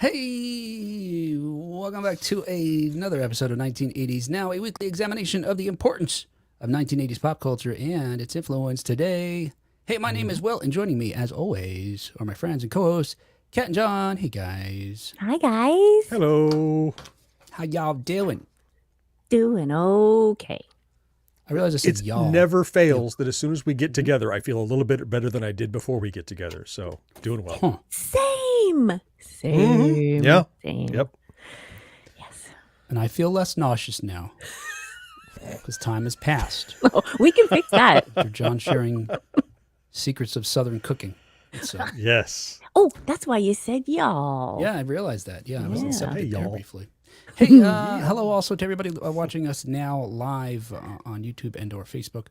Hey, welcome back to another episode of 1980s Now, a weekly examination of the importance of 1980s pop culture and its influence today. Hey, my name is Will, and joining me, as always, are my friends and co-hosts, Kat and John. Hey, guys. Hi, guys. Hello. How y'all doing? Doing okay. I realize I said It y'all. never fails that as soon as we get together, I feel a little bit better than I did before we get together. So, doing well. Huh. Same. Yeah. Same. Yep. Yes. And I feel less nauseous now because time has passed. Oh, we can fix that. After John sharing secrets of Southern cooking. Yes. Oh, that's why you said y'all. Yeah, I realized that. Yeah, I was Yeah. incepted Hey, there y'all. briefly. Hey, hello also to everybody watching us now live on YouTube and or Facebook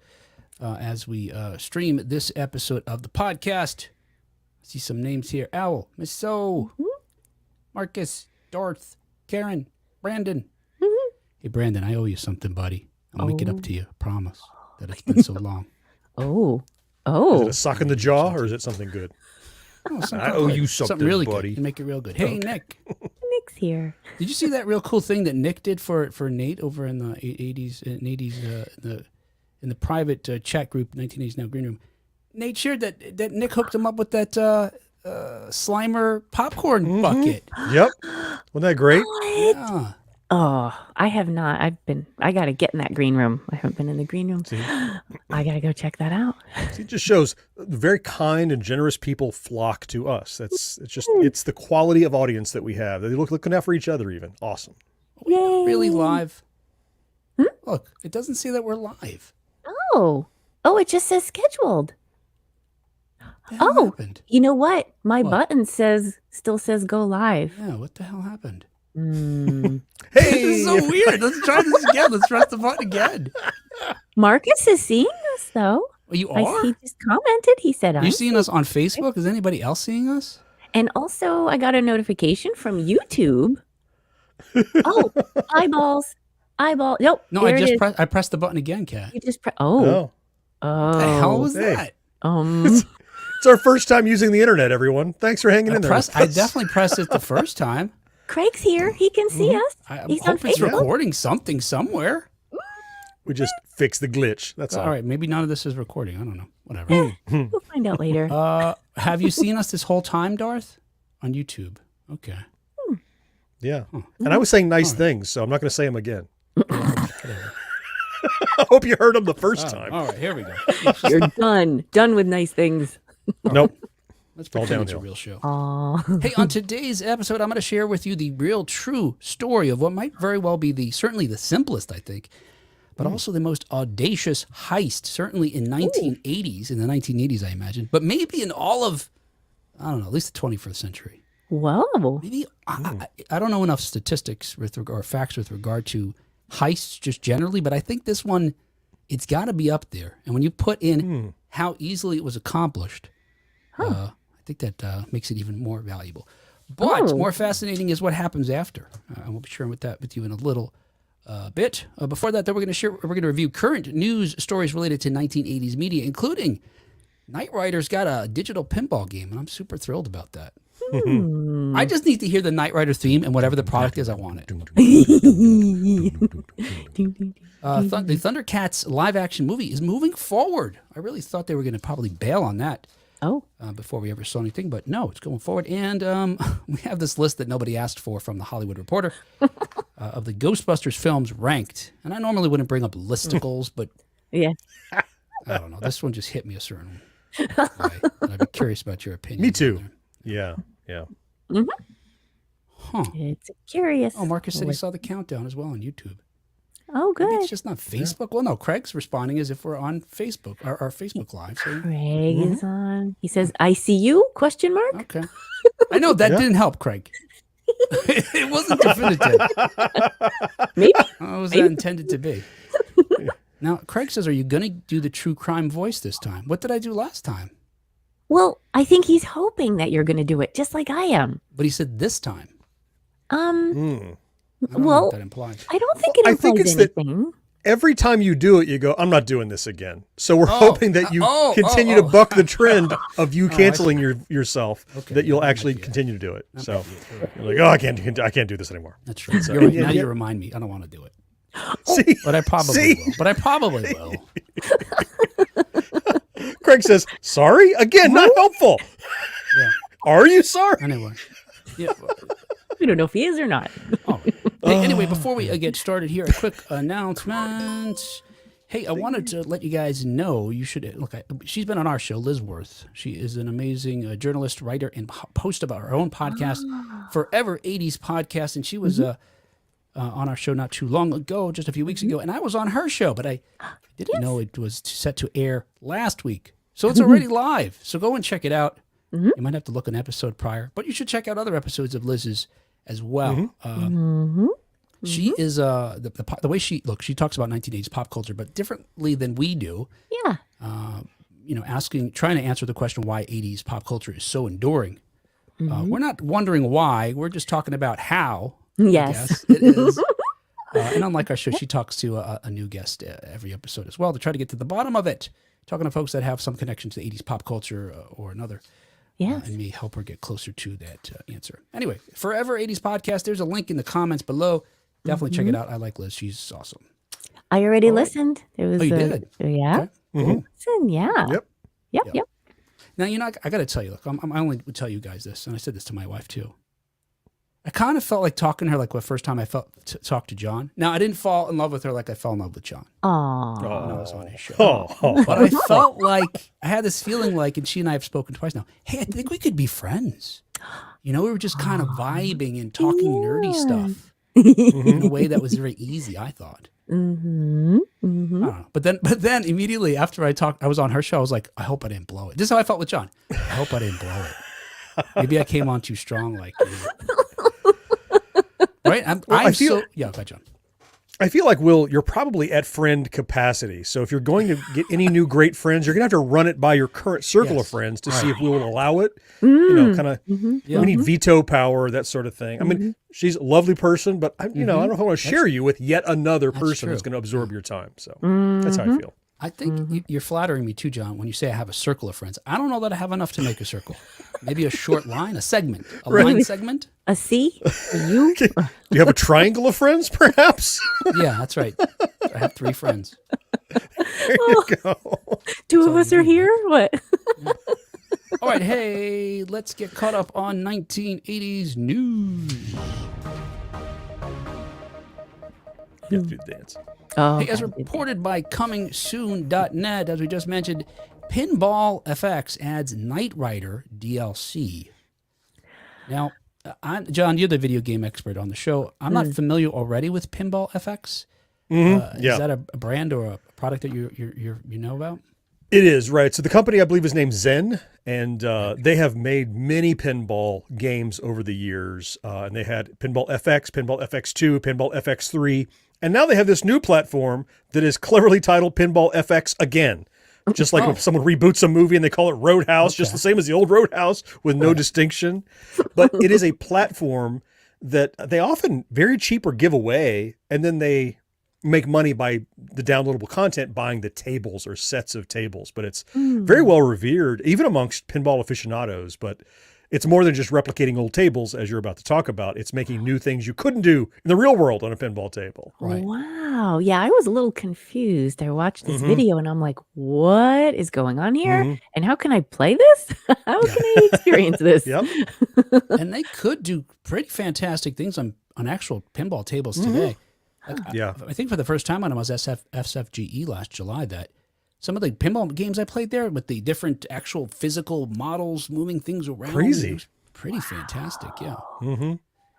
as we stream this episode of the podcast. I see some names here. Owl, Miss So, Marcus, Darth, Karen, Brandon. Hey, Brandon, I owe you something, buddy. I'll make it up to you. Promise that it's been so long. Oh. Is it a sock in the jaw or is it something good? Oh, I owe you something, really buddy. good to make it real good. Hey, Nick. Nick's here. Did you see that real cool thing that Nick did for Nate over in the 80s in the private chat group 1980s Now Green Room? Nate shared that Nick hooked him up with that Slimer popcorn bucket. Yep. Wasn't that great? What? Yeah. Oh, I have not. I got to get in that green room. I haven't been in the green room. See? I got to go check that out. See, it just shows very kind and generous people flock to us. It's the quality of audience that we have. They're looking out for each other even. Awesome. Yay. Really live? Look, it doesn't say that we're live. Oh, it just says scheduled. What the hell happened? You know what? My What? button still says go live. Yeah, what the hell happened? Mm. This is so weird. Let's try this again. Let's press the button again. Marcus is seeing us, though. Well, you are? He just commented. He said, Are you seeing us on Facebook? Is anybody else seeing us? And also, I got a notification from YouTube. Oh, eyeballs. Nope. No, I there it just is. I pressed the button again, Kat. You just Oh. What the hell was Hey. that? It's our first time using the internet, everyone. Thanks for hanging in there. I definitely pressed it the first time. Craig's here. He can see us. I He's on hope it's Facebook. recording something somewhere. We just fixed the glitch. That's all. All right, maybe none of this is recording. I don't know. Whatever. We'll find out later. Have you seen us this whole time, Darth? On YouTube. Okay. Yeah. And I was saying nice things, so I'm not going to say them again. I hope you heard them the first time. All right, here we go. You're done. Done with nice things. Nope. Let's all pretend it's a downhill. real show. Aw. Hey, on today's episode, I'm going to share with you the real, true story of what might very well be certainly the simplest, I think, but also the most audacious heist, certainly in the 1980s, I imagine, but maybe in all of, I don't know, at least the 21st century. Whoa. Maybe, I don't know enough statistics or facts with regard to heists just generally, but I think this one, it's got to be up there. And when you put in how easily it was accomplished, I think that makes it even more valuable. But more fascinating is what happens after. I will be sharing with you in a little bit. Before that, though, we're going to review current news stories related to 1980s media, including Knight Rider's got a digital pinball game, and I'm super thrilled about that. I just need to hear the Knight Rider theme, and whatever the product is, I want it. The Thundercats live-action movie is moving forward. I really thought they were going to probably bail on that. Before we ever saw anything, but no, it's going forward. And we have this list that nobody asked for from the Hollywood Reporter of the Ghostbusters films ranked. And I normally wouldn't bring up listicles, but Yeah. I don't know. This one just hit me a certain way. And I'd be curious about your opinion. Me too. Yeah. Huh. It's curious. Oh, Marcus said he saw the countdown as well on YouTube. Oh, Maybe good. it's just not Facebook. Well, no, Craig's responding as if we're on Facebook, our Facebook Live. So, Craig is on. He says, I see you? Question mark. okay. I know that didn't help, Craig. It wasn't definitive. Maybe. How was that intended to be? Now, Craig says, are you going to do the true crime voice this time? What did I do last time? Well, I think he's hoping that you're going to do it just like I am. But he said this time. Hmm. I don't know Well, what that implies. I don't think it I think implies it's that- anything. every time you do it, you go, I'm not doing this again. So we're hoping that you continue to buck the trend of you canceling yourself, that you'll actually continue to do it. So you're like, I can't do this anymore. That's right. So, Now you remind me. I don't want to do it. See, But I probably will. But I probably will. Craig says, sorry? Again, not helpful. Yeah. Are you sorry? Anyway. Yeah. We don't know if he is or not. Oh. Hey, anyway, before we get started here, a quick announcement. Hey, I wanted to let you guys know you should look. She's been on our show, Liz Worth. She is an amazing journalist, writer, and host of our own podcast, Forever 80s Podcast, and she was on our show not too long ago, just a few weeks ago, and I was on her show, but I didn't know it was set to air last week, so it's already live. So go and check it out. You might have to look an episode prior, but you should check out other episodes of Liz's as well. She is the way she talks about 1980s pop culture, but differently than we do. Yeah. Trying to answer the question why 80s pop culture is so enduring. We're not wondering why. We're just talking about how. Yes. It is. And unlike our show, she talks to a new guest every episode as well to try to get to the bottom of it. Talking to folks that have some connection to the 80s pop culture or another. Yes. And may help her get closer to that answer. Anyway, Forever 80s Podcast, there's a link in the comments below. Definitely check it out. I like Liz. She's awesome. I already listened. There was you did? Yeah. Okay. Listen, yeah. Yep. Now, I got to tell you, look, I only would tell you guys this, and I said this to my wife too. I kind of felt like talking to her like the first time I talked to John. Now, I didn't fall in love with her like I fell in love with John. Aww. When I was on his show. But I felt like, I had this feeling like, and she and I have spoken twice now, hey, I think we could be friends. We were just kind of vibing and talking nerdy stuff in a way that was very easy, I thought. I don't know. But then immediately after I was on her show, I was like, I hope I didn't blow it. This is how I felt with John. I hope I didn't blow it. Maybe I came on too strong, like, right? Go ahead, John. I feel like, Will, you're probably at friend capacity. So if you're going to get any new great friends, you're going to have to run it by your current circle of friends to see if we will allow it. We need veto power, that sort of thing. I mean, she's a lovely person, but I don't know if I want to share you with yet another person who's going to absorb your time. So that's how I feel. I think you're flattering me too, John, when you say I have a circle of friends. I don't know that I have enough to make a circle. Maybe a short line, a segment, line segment. A C? You? Do you have a triangle of friends, perhaps? Yeah, that's right. I have 3 friends. There you go. 2 of us are here? What? All right, hey, let's get caught up on 1980s news. You have to do the dance. Oh, Hey, as reported by ComingSoon.net, as we just mentioned, Pinball FX adds Knight Rider DLC. Now, John, you're the video game expert on the show. I'm not familiar already with Pinball FX. Is that a brand or a product that you know about? It is, right. So the company, I believe, is named Zen, and they have made many pinball games over the years. And they had Pinball FX, Pinball FX2, Pinball FX3, and now they have this new platform that is cleverly titled Pinball FX Again. Just like when someone reboots a movie and they call it Roadhouse, just the same as the old Roadhouse with no distinction. But it is a platform that they often very cheap or give away, and then they make money by the downloadable content buying the tables or sets of tables. But it's very well revered, even amongst pinball aficionados. But it's more than just replicating old tables, as you're about to talk about. It's making new things you couldn't do in the real world on a pinball table. Right. Wow. Yeah, I was a little confused. I watched this video and I'm like, what is going on here? And how can I play this? How can I experience this? Yep. And they could do pretty fantastic things on actual pinball tables today. I think for the first time when I was SFGE last July, that some of the pinball games I played there with the different actual physical models moving things around. Crazy. It was pretty fantastic, yeah.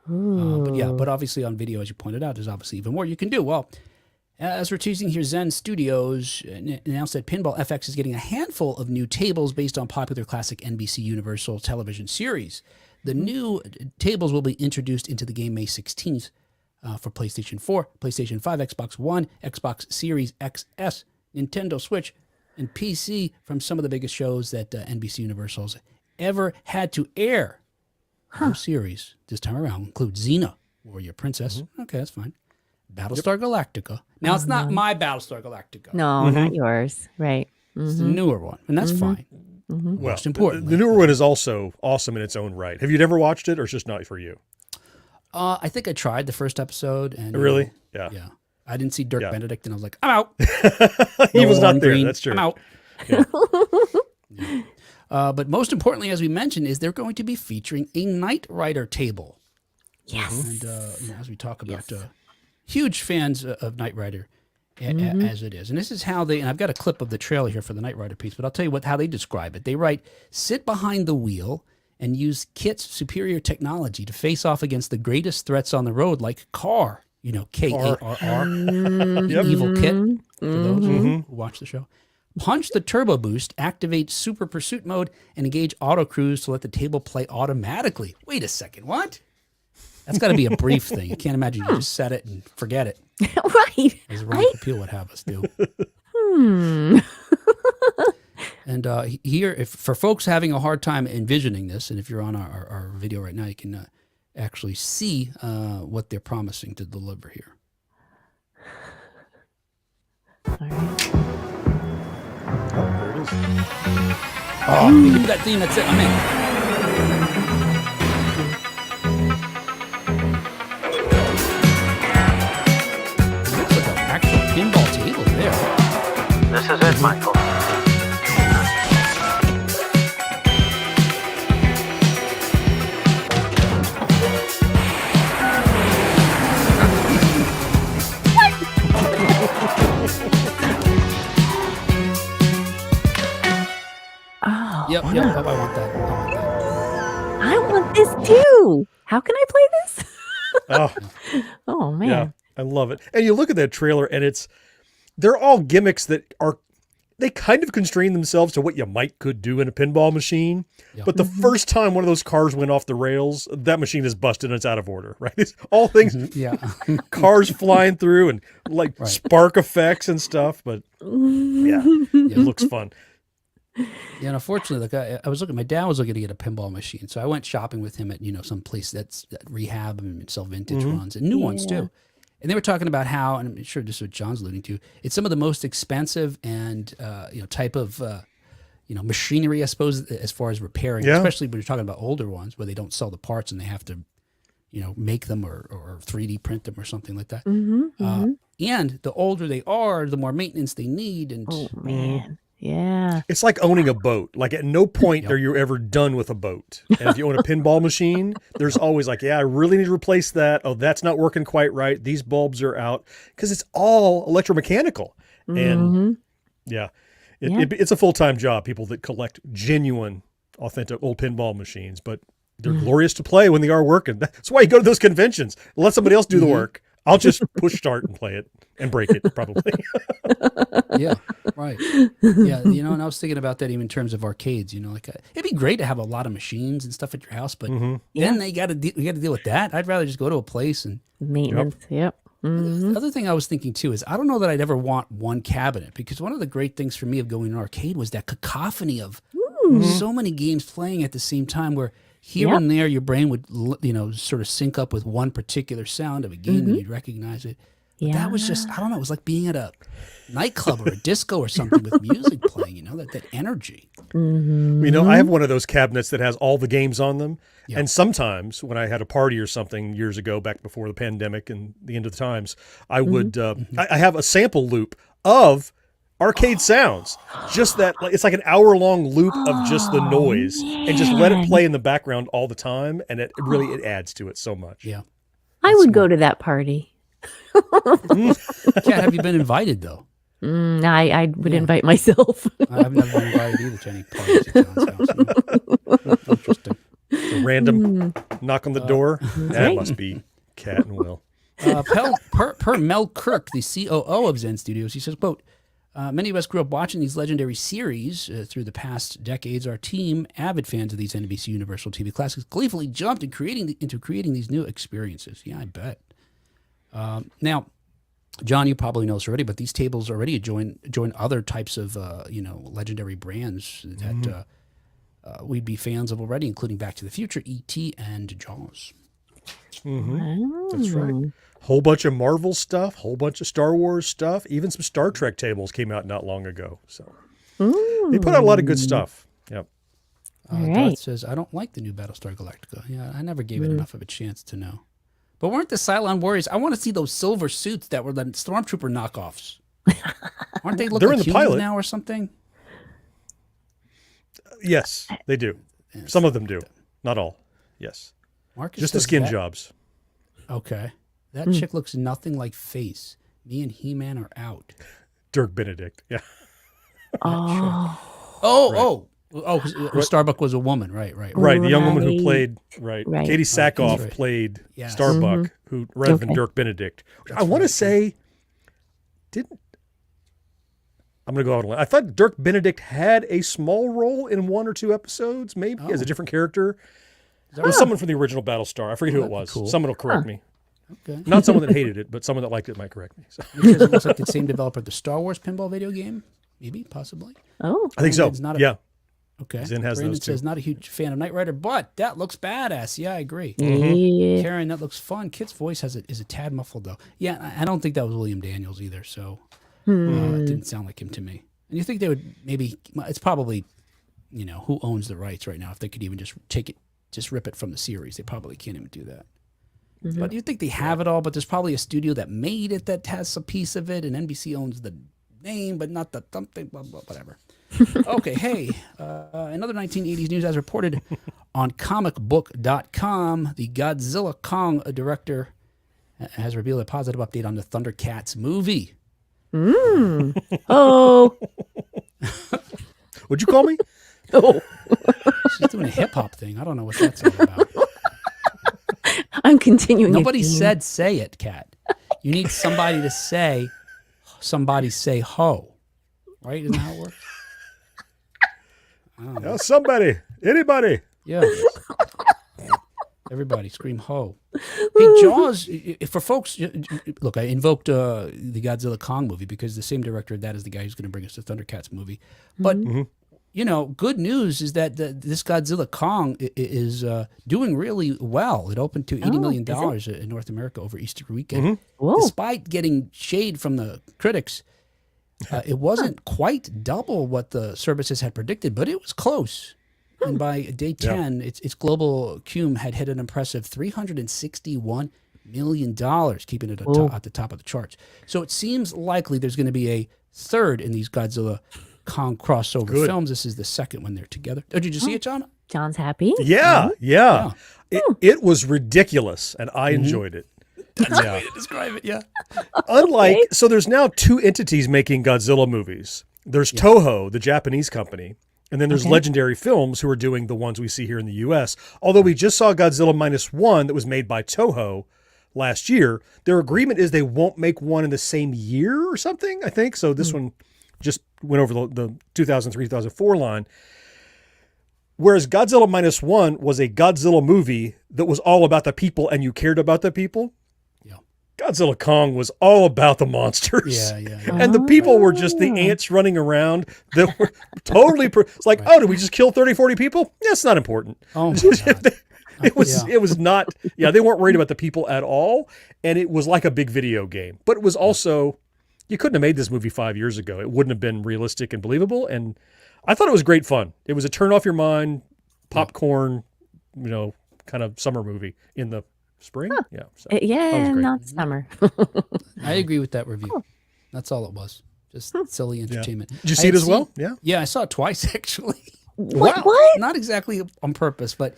But obviously on video, as you pointed out, there's obviously even more you can do. Well, as we're teasing here, Zen Studios announced that Pinball FX is getting a handful of new tables based on popular classic NBC Universal television series. The new tables will be introduced into the game May 16th for PlayStation 4, PlayStation 5, Xbox One, Xbox Series XS, Nintendo Switch, and PC from some of the biggest shows that NBC Universal's ever had to air. No series this time around include Xena, Warrior Princess. Okay, that's fine. Battlestar Galactica. Now, it's not my Battlestar Galactica. No, not yours. Right. It's the newer one, and that's fine. Well, Most important. the newer one is also awesome in its own right. Have you never watched it, or it's just not for you? I think I tried the first episode. And Really? Yeah. Yeah. I didn't see Dirk Benedict, and I was like, I'm out. He was not Lauren there. Green, That's true. I'm out. Yeah. But most importantly, as we mentioned, is they're going to be featuring a Knight Rider table. Yes. And as we talk about huge fans of Knight Rider as it is. And this is how and I've got a clip of the trailer here for the Knight Rider piece, but I'll tell you how they describe it. They write, sit behind the wheel and use KITT's superior technology to face off against the greatest threats on the road, like Car, K-A-R-R, evil KITT, for those who watch the show. Punch the turbo boost, activate super pursuit mode, and engage auto cruise to let the table play automatically. Wait a second, what? That's got to be a brief thing. I can't imagine you just set it and forget it. Right. As Ron Popeil would have us do. And here, for folks having a hard time envisioning this, and if you're on our video right now, you can actually see what they're promising to deliver here. All right. Oh, there it is. Oh, give me that theme. That's it. I'm in. Looks like an actual pinball table there. This is it, Michael. Oh, Yep. I want that. I want this too. How can I play this? Oh, Oh man. yeah. I love it. And you look at that trailer, and they're all gimmicks that they kind of constrain themselves to what you could do in a pinball machine. Yep. But the first time one of those cars went off the rails, that machine is busted and it's out of order, right? It's all things, Yeah. cars flying through and spark effects and stuff. But yeah, it looks fun. Yeah, and unfortunately, I was looking. My dad was looking to get a pinball machine, so I went shopping with him at some place that rehab and sell vintage ones and new ones too. And they were talking about how, and I'm sure this is what John's alluding to. It's some of the most expensive and type of machinery, I suppose, as far as repairing, especially when you're talking about older ones where they don't sell the parts and they have to make them or 3D print them or something like that. And the older they are, the more maintenance they need. And Oh man. Yeah. It's like owning a boat. Like at no point are you ever done with a boat. And if you own a pinball machine, there's always I really need to replace that. Oh, that's not working quite right. These bulbs are out, because it's all electromechanical. And it's a full-time job. People that collect genuine, authentic old pinball machines, but they're glorious to play when they are working. That's why you go to those conventions. Let somebody else do the work. I'll just push start and play it and break it probably. Yeah, right. Yeah, and I was thinking about that even in terms of arcades. It'd be great to have a lot of machines and stuff at your house, but then you got to deal with that. I'd rather just go to a place and Maintenance. Yep. The other thing I was thinking too is I don't know that I'd ever want one cabinet, because one of the great things for me of going to an arcade was that cacophony of so many games playing at the same time, where here and there your brain would sort of sync up with one particular sound of a game and you'd recognize it. But that was just, I don't know, it was like being at a nightclub or a disco or something with music playing, that energy. I have one of those cabinets that has all the games on them. Yeah. And sometimes when I had a party or something years ago, back before the pandemic and the end of the times, I would, I have a sample loop of arcade sounds. Just that, it's like an hour-long loop of just the noise, and just let it play in the background all the time. And it really adds to it so much. Yeah. I would go to that party. Kat, have you been invited though? I would invite myself. I've never been invited either to any parties at John's house. Interesting. A random knock on the door. That must be Kat and Will. Per Mel Kirk, the COO of Zen Studios, he says, quote, many of us grew up watching these legendary series through the past decades. Our team, avid fans of these NBC Universal TV classics, gleefully jumped into creating these new experiences. Yeah, I bet. Now, John, you probably know this already, but these tables already join other types of legendary brands that we'd be fans of already, including Back to the Future, E.T., and Jaws. That's right. Whole bunch of Marvel stuff, whole bunch of Star Wars stuff, even some Star Trek tables came out not long ago. So they put out a lot of good stuff. Yep. All Darth right. says, I don't like the new Battlestar Galactica. Yeah, I never gave it enough of a chance to know. But weren't the Cylon Warriors? I want to see those silver suits that were the Stormtrooper knockoffs. Aren't they looking They're in the human pilot now or something? Yes, they do. Yes. Some of them do. Not all. Yes. Marcus Just the says skin that- jobs. Okay. That chick looks nothing like Face. Me and He-Man are out. Dirk Benedict. Yeah. Oh, Starbuck was a woman. Right. Right. The young woman who Right. played, Katie Sackhoff That's right. played Yes. Starbuck, who rather than Okay. Dirk Benedict. That's I want to right. say, I'm going to go out on a limb. I thought Dirk Benedict had a small role in 1 or 2 episodes, maybe as a different character. It was someone from the original Battlestar. I forget who it that'd be was. cool. Someone will correct me. Okay. Not someone that hated it, but someone that liked it might correct me. So. It says it looks like the same developer of the Star Wars pinball video game. Maybe, possibly. oh. I think so. Brandon's not a- Yeah. Okay. Zen has Brandon those too. says not a huge fan of Knight Rider, but that looks badass. Yeah, I agree. Yeah. Karen, that looks fun. Kit's voice is a tad muffled though. Yeah, I don't think that was William Daniels either. So it didn't sound like him to me. And you think they would maybe? It's probably, who owns the rights right now? If they could even just take it, just rip it from the series, they probably can't even do that. But you think they have it all? But there's probably a studio that made it that has a piece of it, and NBC owns the name, but not the something. Blah blah whatever. Okay, hey, another 1980s news as reported on comicbook.com. The Godzilla Kong director has revealed a positive update on the Thundercats movie. Oh. What'd you call me? Oh. She's doing a hip hop thing. I don't know what that's all about. I'm continuing. Nobody your theme. said say it, Kat. You need somebody to say, ho. Right? Isn't that how it works? I don't know. Somebody. Anybody. Yeah. Everybody scream ho. Hey, Jaws, for folks, look, I invoked the Godzilla Kong movie because the same director of that is the guy who's going to bring us the Thundercats movie. But, good news is that this Godzilla Kong is doing really well. It opened to $80 million in North America over Easter weekend. Whoa. Despite getting shade from the critics, it wasn't quite double what the services had predicted, but it was close. And by day 10, its global cum had hit an impressive $361 million, keeping it at the top of the charts. So it seems likely there's going to be a third in these Godzilla Kong crossover films. This is the second one they're together. Oh, did you see it, John? John's happy. Yeah. It was ridiculous, and I enjoyed it. That's the way to describe it, yeah. Unlike, so there's now 2 entities making Godzilla movies. There's Toho, the Japanese company, and then there's Legendary Films, who are doing the ones we see here in the U.S. Although we just saw Godzilla -1 that was made by Toho last year, their agreement is they won't make one in the same year or something, I think. So this one just went over the 2003, 2004 line. Whereas Godzilla -1 was a Godzilla movie that was all about the people and you cared about the people. Yeah. Godzilla Kong was all about the monsters. Yeah. And the people were just the ants running around that were totally, it's like, oh, did we just kill 30, 40 people? That's not important. Oh, my God. It was not, they weren't worried about the people at all. And it was like a big video game. But it was also, you couldn't have made this movie 5 years ago. It wouldn't have been realistic and believable. And I thought it was great fun. It was a turn off your mind, popcorn, kind of summer movie in the spring. Yeah. So that was great. Not summer. I agree with that review. That's all it was. Just silly entertainment. Did you see it as well? Yeah. Yeah, I saw it twice, actually. What? Not exactly on purpose, but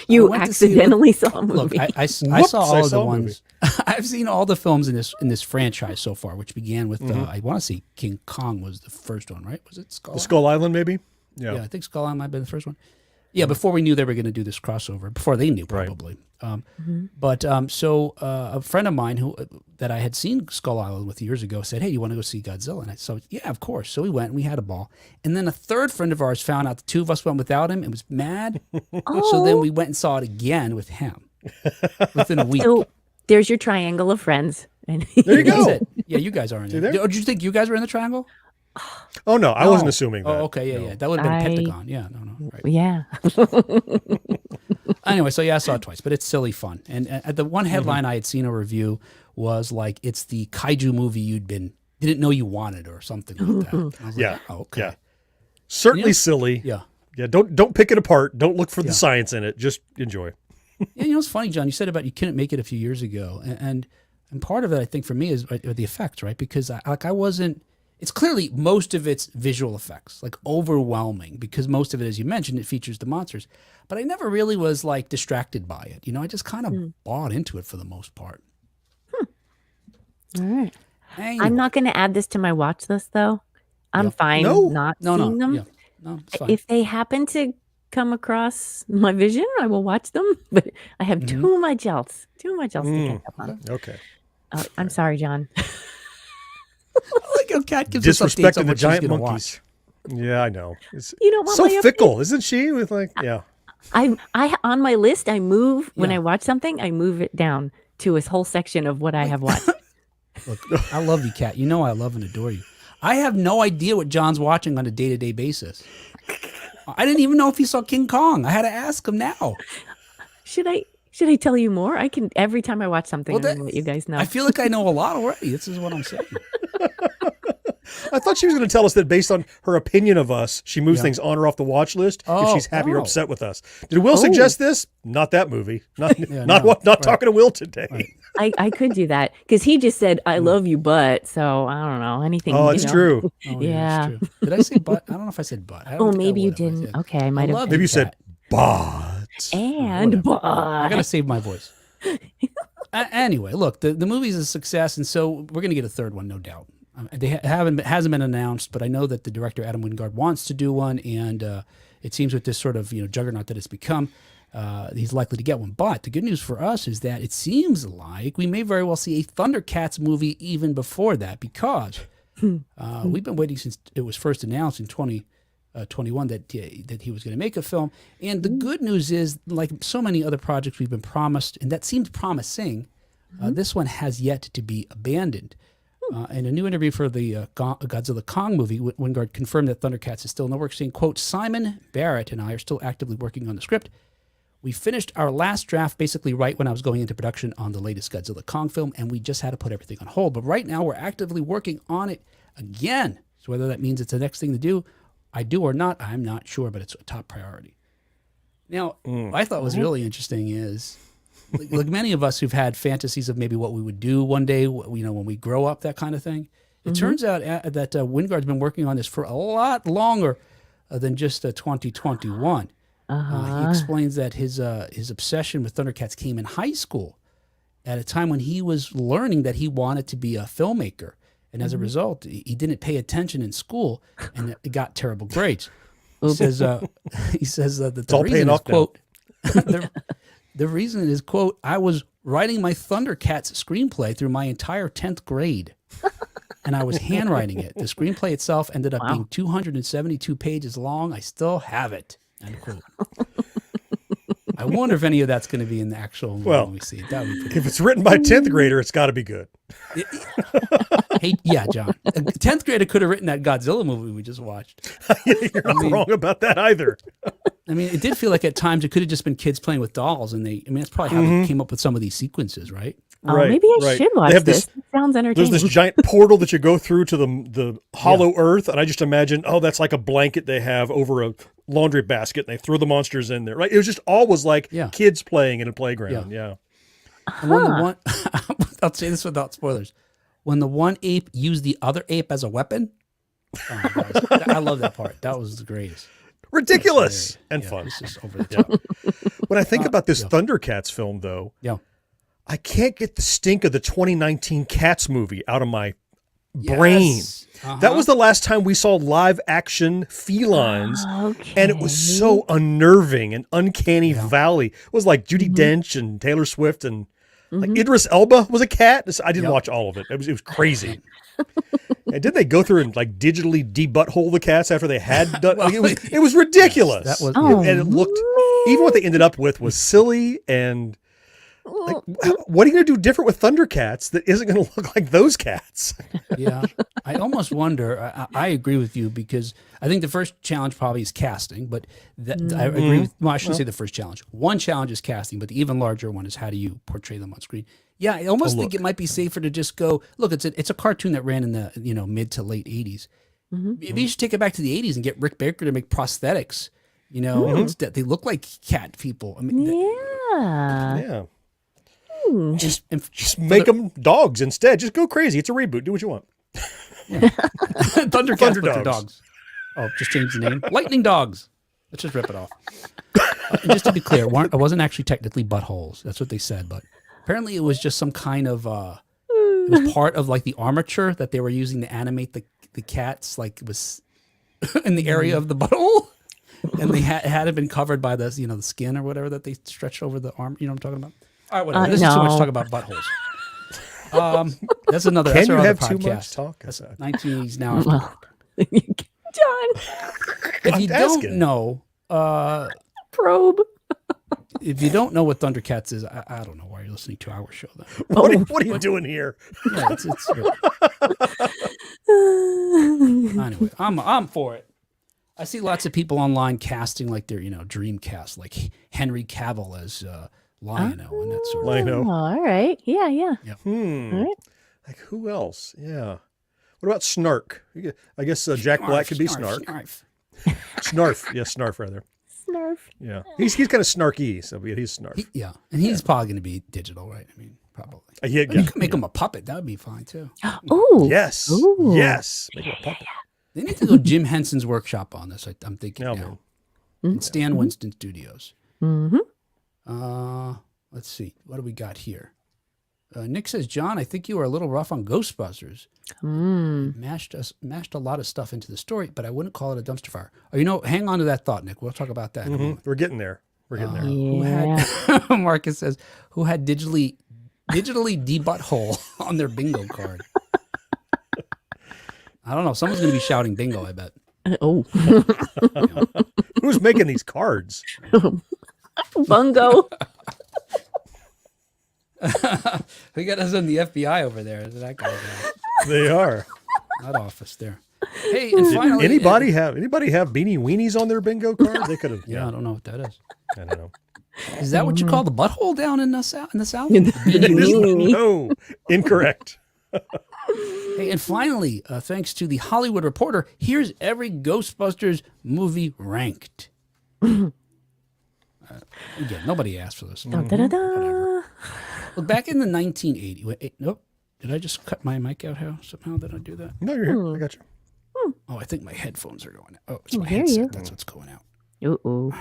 You went to see it with- accidentally saw a look, movie. I saw Whoops, all I of saw the a ones. I've seen all the films in this franchise so far, which began with I want to say King Kong was the first one, right? Was it Skull? The Skull Island, maybe? Yeah, I think Skull Island might have been the first one. Yeah, before we knew they were going to do this crossover, before they knew probably. But so a friend of mine that I had seen Skull Island with years ago said, "Hey, you want to go see Godzilla?" And I said, "Yeah, of course." So we went and we had a ball. And then a third friend of ours found out the two of us went without him and was mad. So then we went and saw it again with him within a week. So there's your triangle of friends. And There you go. That's it. Yeah, you guys are in it. there? Did you think you guys were in the triangle? Oh, no, I wasn't assuming that. Oh, okay, yeah. That would have been Pentagon. Yeah, no, right. yeah. Anyway, so yeah, I saw it twice, but it's silly fun. And the one headline I had seen a review was like, it's the kaiju movie didn't know you wanted or something like that. And I was Yeah. like, oh, okay. Yeah. Certainly silly. Yeah. Yeah. Don't pick it apart. Don't look for the science in it. Just enjoy. Yeah, it's funny, John. You said about you couldn't make it a few years ago, and part of it, I think, for me is the effects, right? Because I wasn't. It's clearly most of it's visual effects, like overwhelming, because most of it, as you mentioned, it features the monsters. But I never really was like distracted by it. I just kind of bought into it for the most part. All right. Anyway. I'm not going to add this to my watch list, though. I'm fine not seeing them. Yeah. No, it's fine. If they happen to come across my vision, I will watch them. But I have too much else to catch up on. Okay. I'm sorry, John. Like a cat gives us updates on Disrespecting the what she's giant gonna monkeys. Yeah, I know. It's You don't want so my update? fickle, isn't she? With like, yeah. I on my list, I move when I watch something, I move it down to a whole section of what I have watched. Look, I love you, Kat. I love and adore you. I have no idea what John's watching on a day-to-day basis. I didn't even know if he saw King Kong. I had to ask him now. Should I tell you more? I can every time I watch something, I'm gonna let you guys know. I feel like I know a lot already. This is what I'm saying. I thought she was going to tell us that based on her opinion of us, she moves things on or off the watch list if she's happy or upset with us. Did Will suggest this? Not that movie. Not talking to Will today. Right. I could do that because he just said I love you, but so I don't know anything. Oh, it's true. Yeah. It's true. Did I say but? I don't know if I said but. Maybe you didn't. Okay, I might have. Maybe you said but. And but. I gotta save my voice. Anyway, look, the movie's a success, and so we're gonna get a third one, no doubt. They hasn't been announced, but I know that the director Adam Wingard wants to do one, and it seems with this sort of juggernaut that it's become, he's likely to get one. But the good news for us is that it seems like we may very well see a Thundercats movie even before that, because we've been waiting since it was first announced in 2021 that he was going to make a film. And the good news is, like so many other projects we've been promised, and that seemed promising, this one has yet to be abandoned. In a new interview for the Godzilla Kong movie, Wingard confirmed that Thundercats is still in the works, saying, quote, Simon Barrett and I are still actively working on the script. We finished our last draft basically right when I was going into production on the latest Godzilla Kong film, and we just had to put everything on hold. But right now we're actively working on it again. So whether that means it's the next thing to do, I do or not, I'm not sure, but it's a top priority. Now, what I thought was really interesting is, like many of us who've had fantasies of maybe what we would do one day, when we grow up, that kind of thing. It turns out that Wingard's been working on this for a lot longer than just 2021. He explains that his obsession with Thundercats came in high school at a time when he was learning that he wanted to be a filmmaker. And as a result, he didn't pay attention in school and it got terrible grades. He says that the reason is, quote, the reason is, quote, I was writing my Thundercats screenplay through my entire 10th grade, and I was handwriting it. The screenplay itself ended up being 272 pages long. I still have it, end quote. I wonder if any of that's going to be in the actual movie when we see it. That would be pretty if it's written by a 10th grader, it's got to be good. Hey, yeah, John. A 10th grader could have written that Godzilla movie we just watched. You're not wrong about that either. I mean, it did feel like at times it could have just been kids playing with dolls, and that's probably how they came up with some of these sequences, right? Maybe I should watch this. It sounds entertaining. There's this giant portal that you go through to the hollow earth, and I just imagine, that's like a blanket they have over a laundry basket, and they throw the monsters in there, right? It was just always like kids playing in a playground, yeah. And when the one, I'll say this without spoilers, when the one ape used the other ape as a weapon, I love that part. That was the greatest. Ridiculous and fun. It's just over the top. When I think about this Thundercats film, though, I can't get the stink of the 2019 Cats movie out of my brain. Yes. That was the last time we saw live action felines, and it was so unnerving and uncanny valley. It was like Judi Dench and Taylor Swift and like Idris Elba was a cat. I didn't watch all of it. It was crazy. And did they go through and like digitally de-butthole the cats after they had done? It was ridiculous. That was, and it looked, even what they ended up with was silly and Like, what are you going to do different with Thundercats that isn't going to look like those cats? Yeah, I almost wonder. I agree with you because I think the first challenge probably is casting, but I agree with. Well, I shouldn't say the first challenge. One challenge is casting, but the even larger one is how do you portray them on screen. Yeah, I almost think it might be safer to just go look. It's a cartoon that ran in the mid to late '80s. Maybe you should take it back to the '80s and get Rick Baker to make prosthetics. Instead they look like cat people. I mean, Yeah. Just make them dogs instead. Just go crazy. It's a reboot. Do what you want. Thundercats Thunder but for dogs. Oh, just change the name. Lightning Dogs. Let's just rip it off. And just to be clear, it wasn't actually technically buttholes. That's what they said, but apparently it was just some kind of it was part of like the armature that they were using to animate the cats, like it was in the area of the butthole. And they had been covered by the the skin or whatever that they stretched over the arm. You know what I'm talking about? All right, whatever. This is too much talk about buttholes. That's another. Can that's our you other have podcast. too much talk? That's 1980s now. John, If you asking. don't know, probe. If you don't know what Thundercats is, I don't know why you're listening to our show then. What are you doing here? Yeah, it's anyway, I'm for it. I see lots of people online casting like their Dreamcast, like Henry Cavill as Lion-O and that sort of thing. Lion-O. All right. Yeah. All right. Like who else? Yeah. What about Snark? I guess Jack Black could be Snark. Snarf. Yeah, Snarf rather. Snarf. Yeah. He's kind of snarky, so he's Snarf. And he's probably going to be digital, right? I mean, probably. Yeah. You could make him a puppet. That would be fine too. Oh. Yes. Ooh. Yes. Make him a puppet. They need to go Jim Henson's workshop on this. I'm thinking Yeah, now. And Stan Winston Studios. Let's see. What do we got here? Nick says, John, I think you were a little rough on Ghostbusters. Mashed a lot of stuff into the story, but I wouldn't call it a dumpster fire. Oh, hang on to that thought, Nick. We'll talk about that in a moment. We're getting there. Who had, Marcus says, who had digitally de-butthole on their bingo card? I don't know. Someone's going to be shouting bingo, I bet. Who's making these cards? Bungo. We got us in the FBI over there. That guy. They are. That office there. Hey, and finally, anybody have beanie weenies on their bingo card? They could have. Yeah, I don't know what that is. I don't know. Is that what you call the butthole down in the South? No, incorrect. Hey, and finally, thanks to the Hollywood Reporter, here's every Ghostbusters movie ranked. Again, nobody asked for this. Da-da-da. Look, back in the 1980s. Wait, nope. Did I just cut my mic out? Somehow did I do that? No, you're here. I got you. Oh, I think my headphones are going out. Oh, it's I my hear headset. you. That's what's going out. Uh-oh.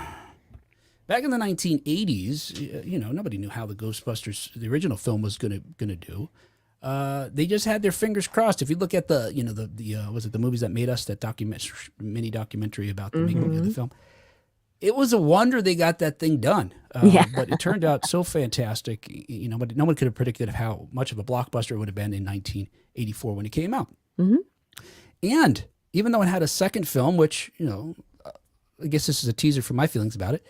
Back in the 1980s, nobody knew how the Ghostbusters, the original film, was gonna do. They just had their fingers crossed. If you look at the was it the movies that made us, that mini documentary about the making of the film, it was a wonder they got that thing done. But it turned out so fantastic. But no one could have predicted how much of a blockbuster it would have been in 1984 when it came out. And even though it had a second film, which I guess this is a teaser for my feelings about it,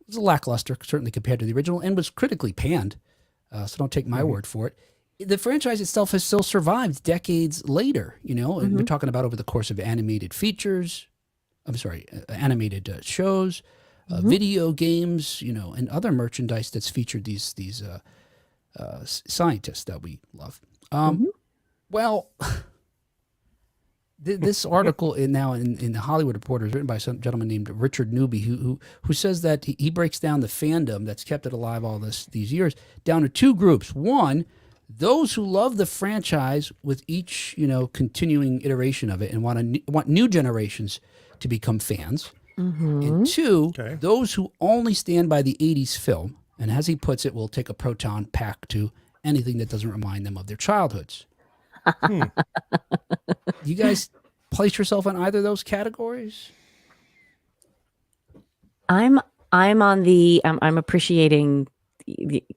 it was a lackluster, certainly compared to the original, and was critically panned. So don't take my word for it. The franchise itself has still survived decades later, and we're talking about over the course of animated features, animated shows, video games, and other merchandise that's featured these scientists that we love. Well, this article in the Hollywood Reporter is written by some gentleman named Richard Newby, who says that he breaks down the fandom that's kept it alive all these years down to two groups. One, those who love the franchise with each continuing iteration of it and want new generations to become fans. And two, those who only stand by the 80s film, and as he puts it, will take a proton pack to anything that doesn't remind them of their childhoods. You guys place yourself in either of those categories? I'm on the I'm appreciating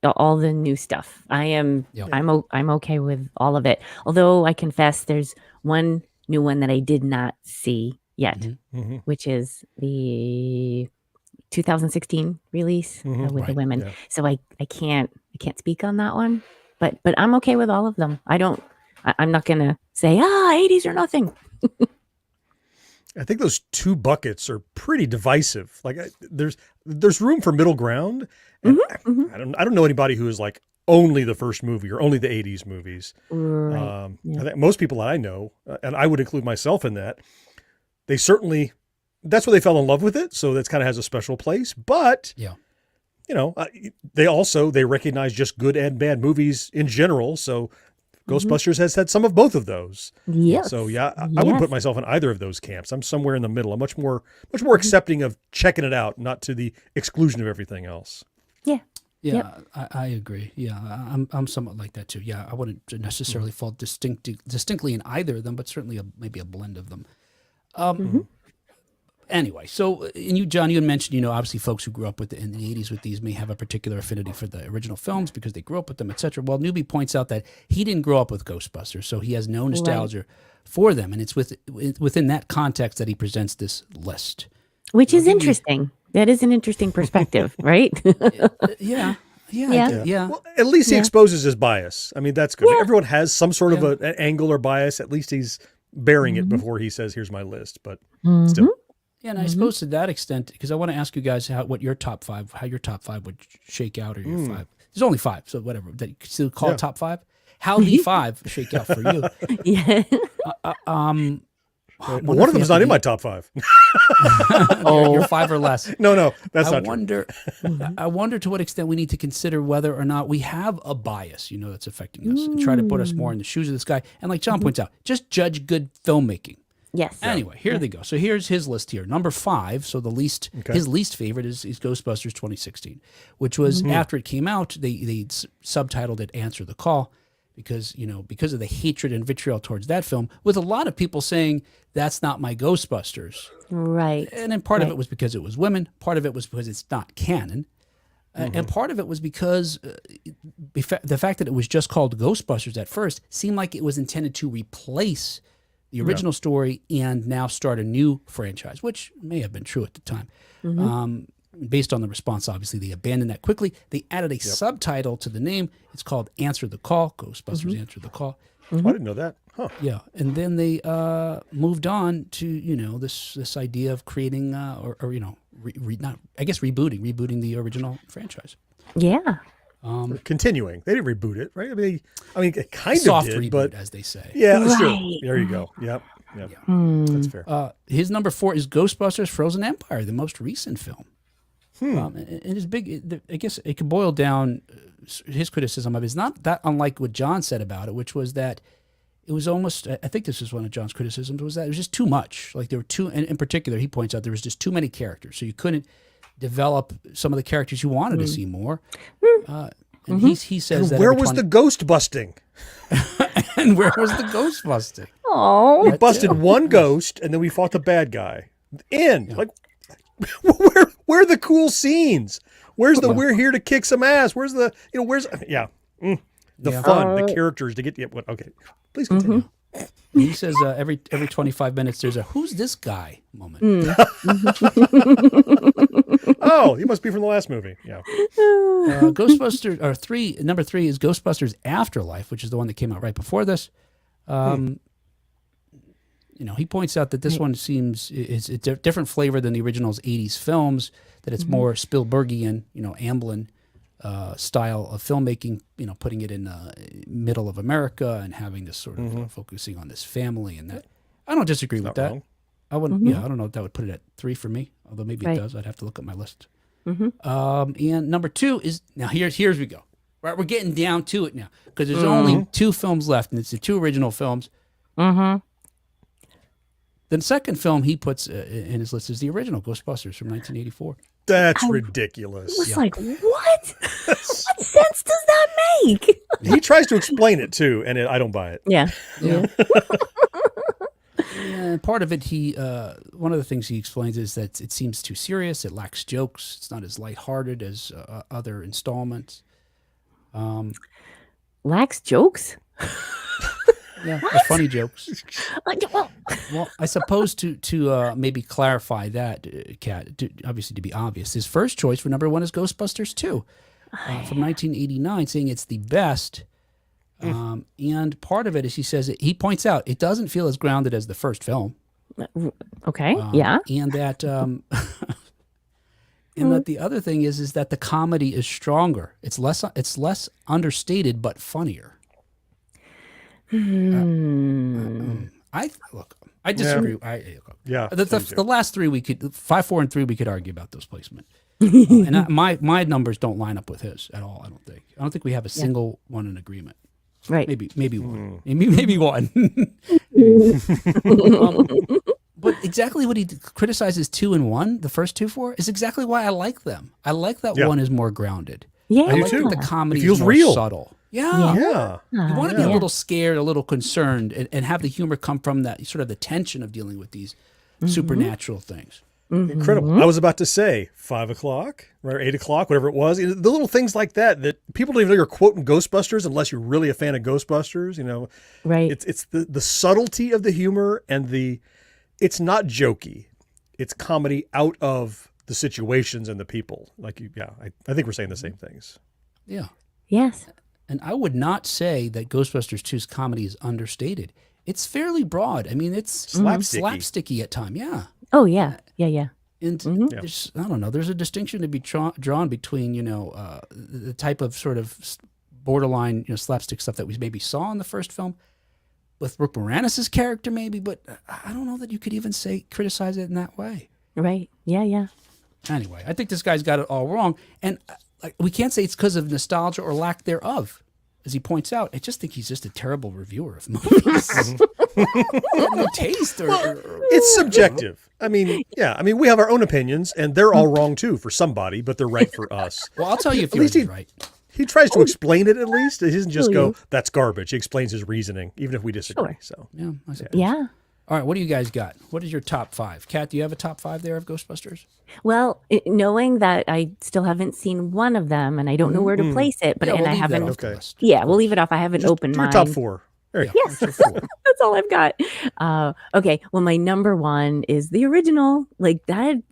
all the new stuff. I'm okay with all of it. Although I confess there's one new one that I did not see yet, which is the 2016 release with the women. Yeah. So I can't speak on that one. But I'm okay with all of them. I'm not gonna say 80s or nothing. I think those two buckets are pretty divisive. Like there's room for middle ground. And I don't know anybody who is like only the first movie or only the 80s movies. Right. I think most people that I know, and I would include myself in that, they certainly, that's where they fell in love with it. So that's kind of has a special place. But they recognize just good and bad movies in general. So Ghostbusters has had some of both of those. Yes. So I wouldn't put myself in either of those camps. I'm somewhere in the middle. I'm much more accepting of checking it out, not to the exclusion of everything else. Yeah. Yeah, I agree. Yeah, I'm somewhat like that too. Yeah, I wouldn't necessarily fall distinctly in either of them, but certainly maybe a blend of them. Anyway, so and you, John, you had mentioned, obviously folks who grew up in the 80s with these may have a particular affinity for the original films because they grew up with them, etc. Well, Newbie points out that he didn't grow up with Ghostbusters, so he has no nostalgia for them, and it's within that context that he presents this list. Which is interesting. That is an interesting perspective, right? Yeah. Well, at least he exposes his bias. I mean, that's good. Yeah. Everyone has some sort of an angle or bias. At least he's bearing it before he says, "Here's my list." But still. Yeah, and I suppose to that extent, because I want to ask you guys how your top five would shake out, or your five. There's only five, so whatever. That you still call it top five. How the five shake out for you? Yeah. One of them is not in my top five. You're five or less. No, that's not true. I wonder to what extent we need to consider whether or not we have a bias, that's affecting us, and try to put us more in the shoes of this guy. And like John points out, just judge good filmmaking. Yes. Anyway, here they go. So here's his list here. Number 5. So his least favorite is Ghostbusters 2016, which was after it came out, they subtitled it "Answer the Call," because of the hatred and vitriol towards that film, with a lot of people saying that's not my Ghostbusters. Right. And then part of it was because it was women. Part of it was because it's not canon. And part of it was because the fact that it was just called Ghostbusters at first seemed like it was intended to replace the original story and now start a new franchise, which may have been true at the time. Based on the response, obviously, they abandoned that quickly. They added a subtitle to the name. It's called Answer the Call, Ghostbusters Answer the Call. I didn't know that. Huh. Yeah, and then they moved on to, this idea of creating, rebooting the original franchise. Yeah. Continuing. They didn't reboot it, right? I mean, it kind soft of did, reboot, but as they say. Yeah, that's true. There you go. Yep. That's fair. His number 4 is Ghostbusters Frozen Empire, the most recent film. And his I guess it could boil down his criticism of it is not that unlike what John said about it, which was that it was almost, I think this is one of John's criticisms, was that it was just too much. Like there were too, and in particular, he points out there was just too many characters. So you couldn't develop some of the characters you wanted to see more. And he says that where was the ghost busting? And where was the ghost busting? Oh, we busted one ghost, and then we fought the bad guy. Like, where are the cool scenes? Where's the we're here to kick some ass? Where's the the fun, the characters to get okay. Please continue. He says every 25 minutes there's a "who's this guy" moment. Oh, he must be from the last movie. Yeah. Ghostbusters number 3 is Ghostbusters Afterlife, which is the one that came out right before this. He points out that this one seems it's a different flavor than the original's 80s films, that it's more Spielbergian, Amblin style of filmmaking, putting it in the middle of America and having this sort of focusing on this family and that. I don't disagree with that. Wrong. I wouldn't. I don't know if that would put it at 3 for me, although maybe it does. I'd have to look at my list. And number 2 is, now here's we go. Right, we're getting down to it now because there's only 2 films left, and it's the 2 original films. The second film he puts in his list is the original Ghostbusters from 1984. That's ridiculous. I was like, what? What sense does that make? He tries to explain it too, and I don't buy it. Yeah. And part of it, one of the things he explains is that it seems too serious. It lacks jokes. It's not as lighthearted as other installments. Lacks jokes? Yeah, the funny jokes. Well, I suppose to maybe clarify that, Kat, obviously to be obvious, his first choice for number one is Ghostbusters 2 from 1989, saying it's the best. And part of it is he points out it doesn't feel as grounded as the first film. Okay. Yeah. And that and that the other thing is that the comedy is stronger. It's less understated but funnier. I disagree. Yeah. The last three 5, 4, and 3 we could argue about those placement. And my numbers don't line up with his at all. I don't think we have a single one in agreement. Right. Maybe one. Maybe one. But exactly what he criticizes 2 and 1, the first 2 for, is exactly why I like them. I like that one is more grounded. Yeah. I like that the comedy feels is more real. subtle. Yeah. Yeah. You want to be a little scared, a little concerned, and have the humor come from that sort of the tension of dealing with these supernatural things. Incredible. I was about to say 5 o'clock, right, or 8 o'clock, whatever it was. The little things like that people don't even know you're quoting Ghostbusters unless you're really a fan of Ghostbusters. Right. It's the subtlety of the humor and it's not jokey. It's comedy out of the situations and the people. I think we're saying the same things. Yeah. Yes. And I would not say that Ghostbusters 2's comedy is understated. It's fairly broad. I mean, it's slapsticky at time. Yeah. Oh yeah. Yeah. And there's, I don't know, there's a distinction to be drawn between, the type of sort of borderline, slapstick stuff that we maybe saw in the first film with Brooke Moranis' character maybe, but I don't know that you could even criticize it in that way. Right. Yeah. Anyway, I think this guy's got it all wrong. And we can't say it's because of nostalgia or lack thereof. As he points out, I just think he's just a terrible reviewer of movies. No taste it's subjective. I mean, we have our own opinions, and they're all wrong too for somebody, but they're right for us. Well, I'll tell you if you're right. He tries to explain it at least. He doesn't just go, "That's garbage." He explains his reasoning, even if we disagree. Sure. So yeah, I suppose. Yeah. All right, what do you guys got? What is your top 5? Kat, do you have a top 5 there of Ghostbusters? Well, knowing that I still haven't seen one of them and I don't know where to place it, but we'll I leave that haven't. off the list. Yeah, we'll leave it off. I haven't opened your mine. top 4. There you go. Yes, that's all I've got. Okay, well, my number 1 is the original. Like that,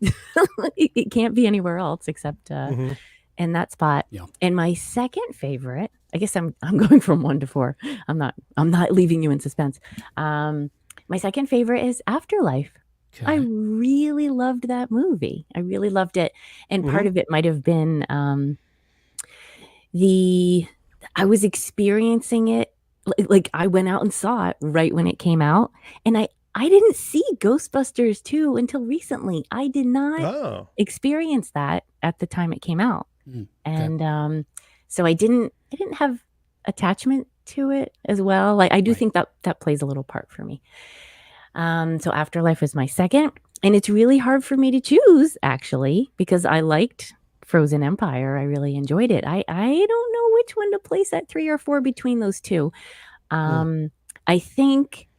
it can't be anywhere else except in that spot. Yeah. And my second favorite, I guess I'm going from 1 to 4. I'm not leaving you in suspense. My second favorite is Afterlife. Okay. I really loved that movie. I really loved it. And part of it might have been I was experiencing it. Like I went out and saw it right when it came out. And I didn't see Ghostbusters 2 until recently. I did not experience that at the time it came out. Okay. And so I didn't have attachment to it as well. Like I do think that plays a little part for me. So Afterlife was my second, and it's really hard for me to choose actually because I liked Frozen Empire. I really enjoyed it. I don't know which one to place at 3 or 4 between those two. I think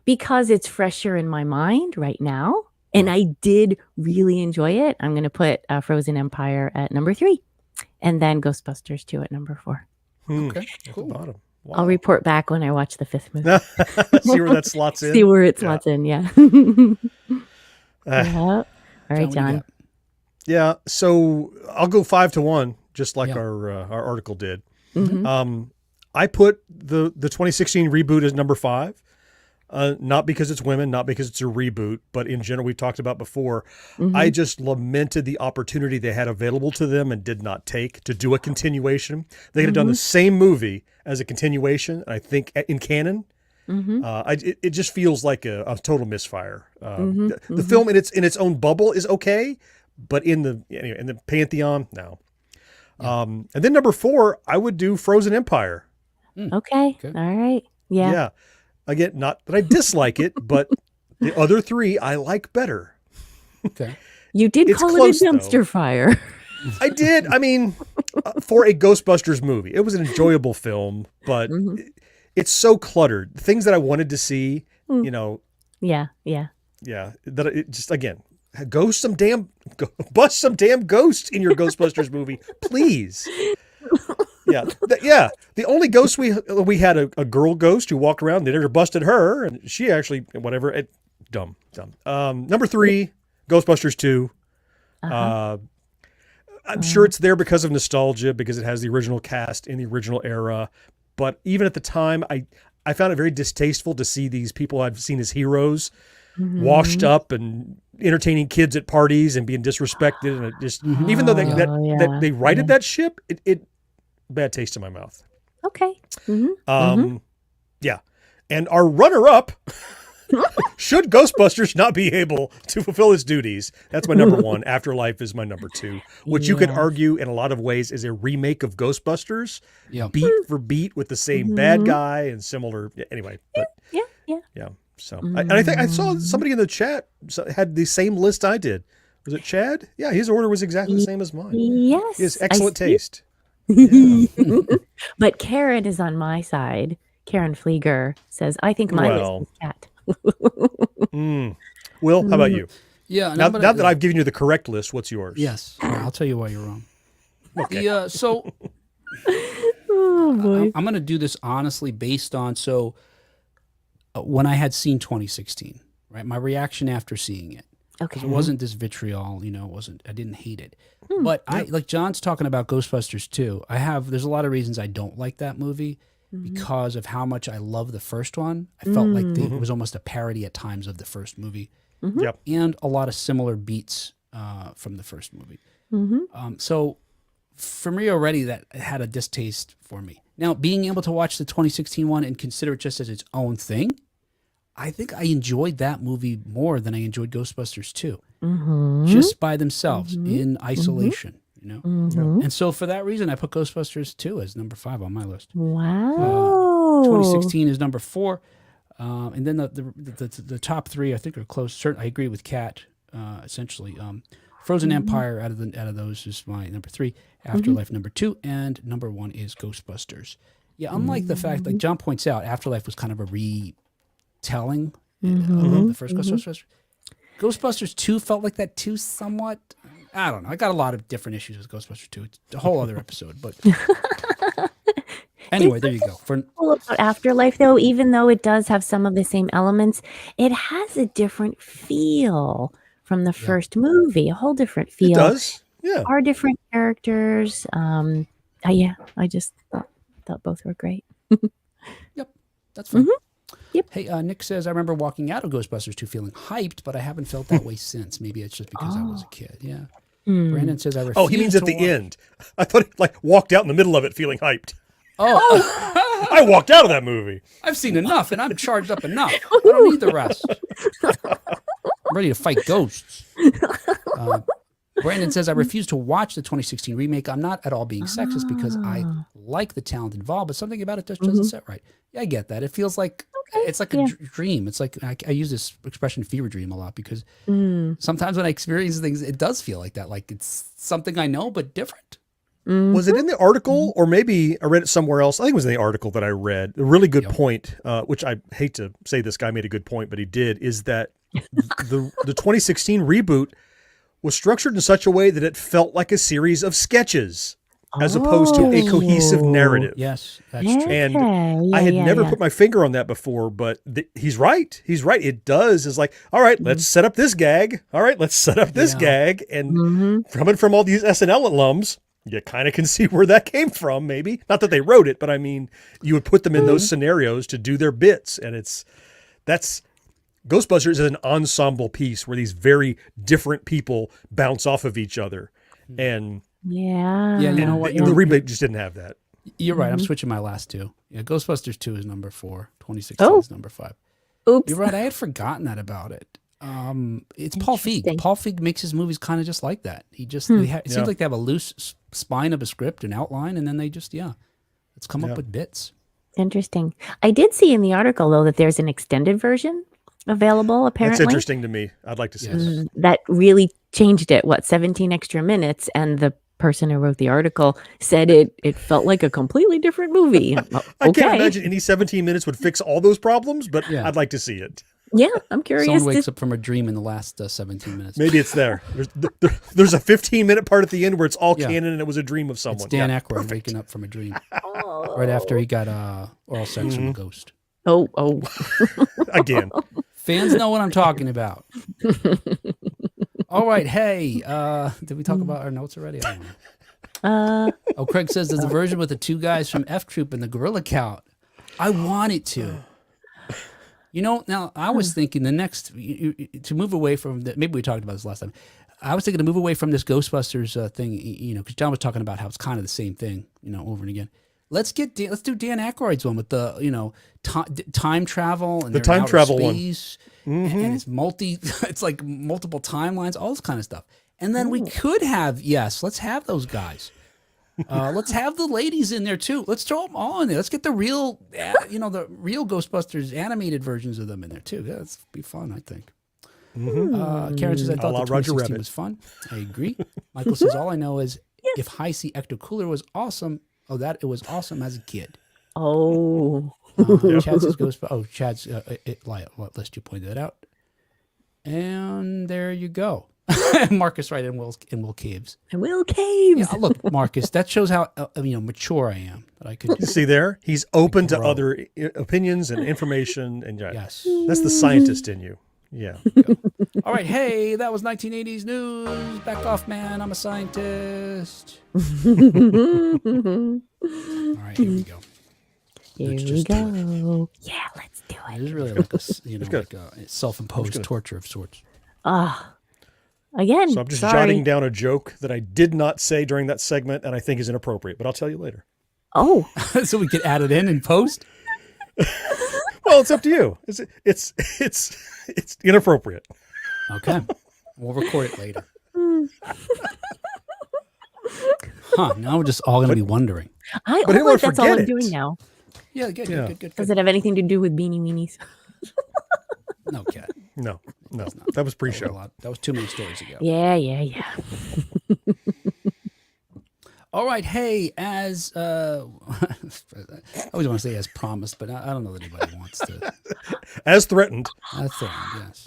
because it's fresher in my mind right now, and I did really enjoy it, I'm going to put Frozen Empire at number 3, and then Ghostbusters 2 at number 4. Okay, cool. At the bottom. Wow. I'll report back when I watch the 5th movie. See where that slots in. See where it slots in. Yeah. Yeah. All right, John. Yeah. So I'll go 5 to 1, just like our article did. I put the 2016 reboot as number 5. Not because it's women, not because it's a reboot, but in general, we talked about before. I just lamented the opportunity they had available to them and did not take to do a continuation. They could have done the same movie as a continuation, I think, in canon. It just feels like a total misfire. The film in its own bubble is okay, but in the pantheon, no. And then number 4, I would do Frozen Empire. Okay. All right. Yeah. Again, not that I dislike it, but the other 3 I like better. Okay. You did call it a dumpster fire. I did. I mean, for a Ghostbusters movie, it was an enjoyable film, but it's so cluttered. The things that I wanted to see, Yeah. That it just, again, bust some damn ghosts in your Ghostbusters movie, please. Yeah, the only ghost we had a girl ghost who walked around. They never busted her, and she actually whatever. Dumb. Number 3, Ghostbusters 2. I'm sure it's there because of nostalgia, because it has the original cast in the original era. But even at the time, I found it very distasteful to see these people I've seen as heroes washed up and entertaining kids at parties and being disrespected. And it just, even though they righted that ship, it bad taste in my mouth. Okay. Yeah. And our runner-up, should Ghostbusters not be able to fulfill its duties, that's my number 1. Afterlife is my number 2, which you could argue in a lot of ways is a remake of Ghostbusters, beat for beat with the same bad guy and similar. Anyway, but yeah. So, and I think I saw somebody in the chat had the same list I did. Was it Chad? Yeah, his order was exactly the same as mine. Yes. He has excellent taste. But Karen is on my side. Karen Flieger says, I think my list is Cat. Will, how about you? Yeah. Now that I've given you the correct list, what's yours? Yes. I'll tell you why you're wrong. Okay. Oh, boy. I'm going to do this honestly based on, when I had seen 2016, right? My reaction after seeing it. Okay. It wasn't this vitriol, I didn't hate it. But like John's talking about Ghostbusters 2, there's a lot of reasons I don't like that movie because of how much I love the first one. I felt like it was almost a parody at times of the first movie. Yep. And a lot of similar beats from the first movie. So for me already, that had a distaste for me. Now, being able to watch the 2016 one and consider it just as its own thing, I think I enjoyed that movie more than I enjoyed Ghostbusters 2, just by themselves in isolation, And so for that reason, I put Ghostbusters 2 as number 5 on my list. Wow. 2016 is number 4. And then the top 3, I think, are close. Certainly, I agree with Kat, essentially. Frozen Empire out of those is my number 3. Afterlife number 2, and number 1 is Ghostbusters. Yeah, unlike the fact, like John points out, Afterlife was kind of a retelling of the first Ghostbusters. Ghostbusters 2 felt like that too, somewhat. I don't know. I got a lot of different issues with Ghostbusters 2. It's a whole other episode, but anyway, there you go. About Afterlife, though, even though it does have some of the same elements, it has a different feel from the first movie. A whole different feel. It does. Yeah. Are different characters. I just thought both were great. Yep, that's fine. Yep. Hey, Nick says, I remember walking out of Ghostbusters 2 feeling hyped, but I haven't felt that way since. Maybe it's just because I was a kid. Yeah. Brandon says, I refuse he means at the end. I thought he walked out in the middle of it feeling hyped. Oh. I walked out of that movie. I've seen enough, and I'm charged up enough. I don't need the rest. I'm ready to fight ghosts. Brandon says, I refuse to watch the 2016 remake. I'm not at all being sexist because I like the talent involved, but something about it just doesn't sit right. Yeah, I get that. It feels like it's like a dream. It's like I use this expression fever dream a lot because sometimes when I experience things, it does feel like that. Like it's something I know, but different. Was it in the article, or maybe I read it somewhere else? I think it was in the article that I read. A really good point, which I hate to say this guy made a good point, but he did, is that the 2016 reboot was structured in such a way that it felt like a series of sketches as opposed to a cohesive narrative. Yes, that's true. And I had never put my finger on that before, but he's right. He's right. It does. It's like, all right, let's set up this gag. All right, let's set up this gag. And coming from all these SNL alums, you kind of can see where that came from, maybe. Not that they wrote it, but I mean, you would put them in those scenarios to do their bits. And that's Ghostbusters is an ensemble piece where these very different people bounce off of each other. And you know what? The remake just didn't have that. You're right. I'm switching my last 2. Yeah, Ghostbusters 2 is number 4. 2016 is number 5. Oops. You're right. I had forgotten that about it. It's Paul Feig. Paul Feig makes his movies kind of just like that. He just it seems like they have a loose spine of a script, an outline, and then they just let's come up with bits. Interesting. I did see in the article though that there's an extended version available. Apparently, that's interesting to me. I'd like to see this. That really changed it. 17 extra minutes, and the person who wrote the article said it felt like a completely different movie. I can't imagine any 17 minutes would fix all those problems, but I'd like to see it. Yeah, I'm curious. Someone wakes up from a dream in the last 17 minutes. Maybe it's there. There's a 15-minute part at the end where it's all Yeah. canon and it was a dream of It's someone. Dan Yeah, Aykroyd perfect. waking up from a dream Oh. right after he got oral sex from a ghost. Oh. Again. Fans know what I'm talking about. All right, hey, did we talk about our notes already? I don't know. Oh, Craig says there's a version with the two guys from F Troop and the Gorilla Count. I want it to. You know, now I was thinking the next to move away from that. Maybe we talked about this last time. I was thinking to move away from this Ghostbusters thing. You know, because John was talking about how it's kind of the same thing. You know, over and again. Let's do Dan Aykroyd's one with the time travel and The they're in time outer travel one. space, and it's it's like multiple timelines, all this kind of stuff. And then we could have let's have those guys. Let's have the ladies in there too. Let's throw them all in there. Let's get the real, the real Ghostbusters animated versions of them in there too. Yeah, that'd be fun, I think. Karen says, I thought the Roger 2016 Rabbit. was fun. I agree. Michael says, all I know is if High C Ecto Cooler was awesome, it was awesome as a kid. Oh. Chad says, Chad's, lest you pointed that out. And there you go. Marcus right in Will Caves. And Will Caves. Yeah, look, Marcus, that shows how mature I am. That I could See there? He's open to grow. other opinions and information. And Yes. that's the scientist in you. Yeah. All right, hey, that was 1980s news. Back off, man. I'm a scientist. All right, here we go. Here Let's we just do go. Yeah, let's do It it. is really like good. a self-imposed torture of sorts. Again, So I'm just sorry. jotting down a joke that I did not say during that segment and I think is inappropriate, but I'll tell you later. Oh, So we could add it in post. Well, it's up to you. It's inappropriate. Okay, we'll record it later. Now we're just all gonna be wondering. I But he oh, won't that's all forget I'm it. doing now. Yeah, good. Does it have anything to do with Beanie Weenies? No, Cat. No. That was pre-show. That was too many stories ago. Yeah. All right, hey, as I always want to say as promised, but I don't know that anybody wants to. As threatened. That's the one, yes.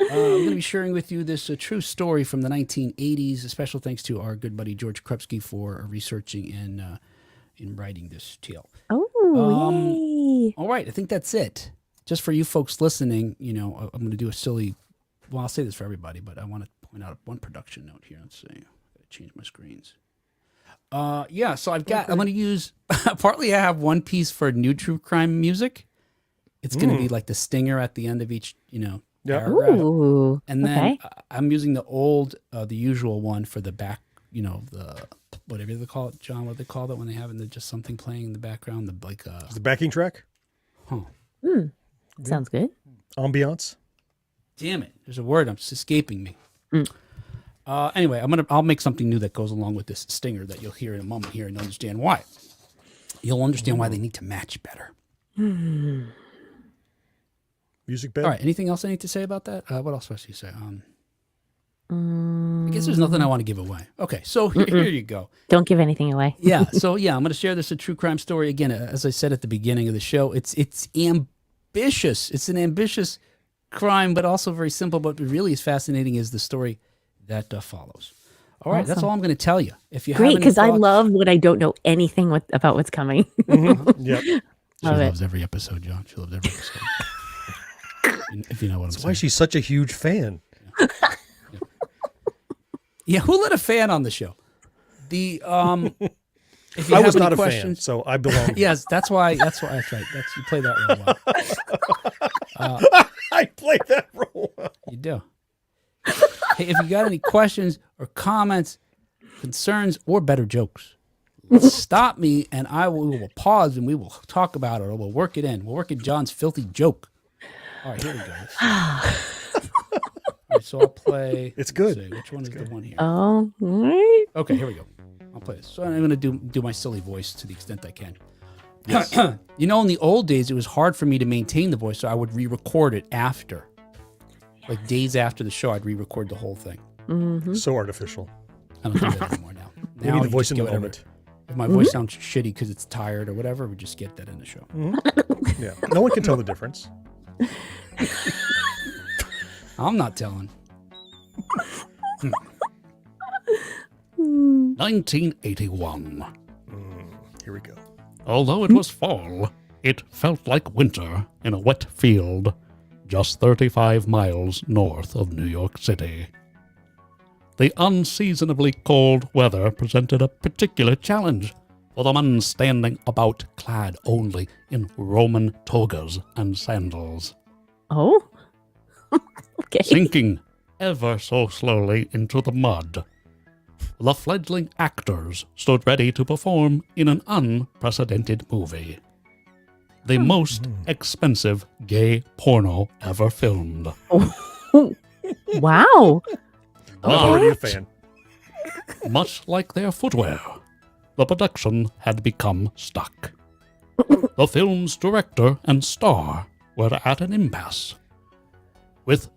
I'm going to be sharing with you this true story from the 1980s. A special thanks to our good buddy George Krupski for researching and in writing this tale. Oh, yay. All right, I think that's it. Just for you folks listening, I'm going to do a silly. Well, I'll say this for everybody, but I want to point out one production note here. Let's see. I've got to change my screens. So I'm going to use, partly I have one piece for new true crime music. It's going to be like the stinger at the end of each, paragraph. Ooh, And then okay. I'm using the old, the usual one for the back, the, whatever they call it, John, what they call it when they have just something playing in the background, The backing track? Sounds good. Ambiance? damn it. There's a word that's escaping me. Anyway, I'll make something new that goes along with this stinger that you'll hear in a moment here and understand why. You'll understand why they need to match better. Music bed? All right. Anything else I need to say about that? What else was you say? I guess there's nothing I want to give away. Okay, so here you go. Don't give anything away. I'm going to share this a true crime story again. As I said at the beginning of the show, it's ambitious. It's an ambitious crime, but also very simple. But what really is fascinating is the story that follows. All right, that's all I'm going to tell you. If you have Great, any because I thoughts- love when I don't know anything about what's coming. Yep. She Love it. loves every episode, John. She loves every episode. If you know what I'm That's saying. why she's such a huge fan. Yeah, who let a fan on the show? The if you I have was any not a fan, questions, so I belong. yes, that's why. That's right. You play that real well. I played that role. You do. Hey, if you got any questions or comments, concerns, or better jokes, stop me and we will pause and we will talk about it or we'll work it in. We'll work in John's filthy joke. All right, here we go. All right, so I'll play. It's good. Let's see, which one is the one here? Oh, right. Okay, here we go. I'll play this. So I'm going to do my silly voice to the extent I can. In the old days, it was hard for me to maintain the voice, so I would re-record it after. Like days after the show, I'd re-record the whole thing. So artificial. I don't do that anymore now. We Now need the you voice just in get the whatever. moment. If my voice sounds shitty because it's tired or whatever, we just get that in the show. Yeah. No one can tell the difference. I'm not telling. 1981. Here we go. Although it was fall, it felt like winter in a wet field just 35 miles north of New York City. The unseasonably cold weather presented a particular challenge for the men standing about clad only in Roman togas and sandals, Oh, okay. sinking ever so slowly into the mud. The fledgling actors stood ready to perform in an unprecedented movie. The most expensive gay porno ever filmed. Wow. I'm already a fan. Much like their footwear, the production had become stuck. The film's director and star were at an impasse. With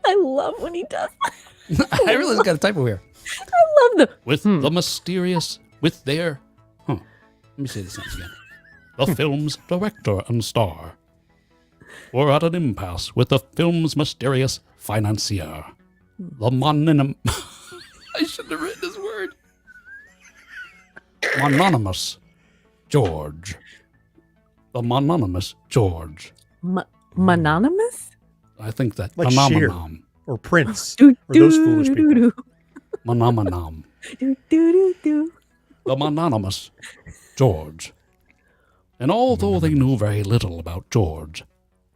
I love when he does that. I really got a typo here. I love the With the mysterious, with their, let me say this sentence again. The film's director and star were at an impasse with the film's mysterious financier. The mononym, I shouldn't have written this word. Mononymous George. The mononymous George. mononymous? I think that. Like Cher. Monomonom. Or Prince. Do, Or those foolish people. Monomonom. Do, do, do, do. The mononymous George. And although they knew very little about George,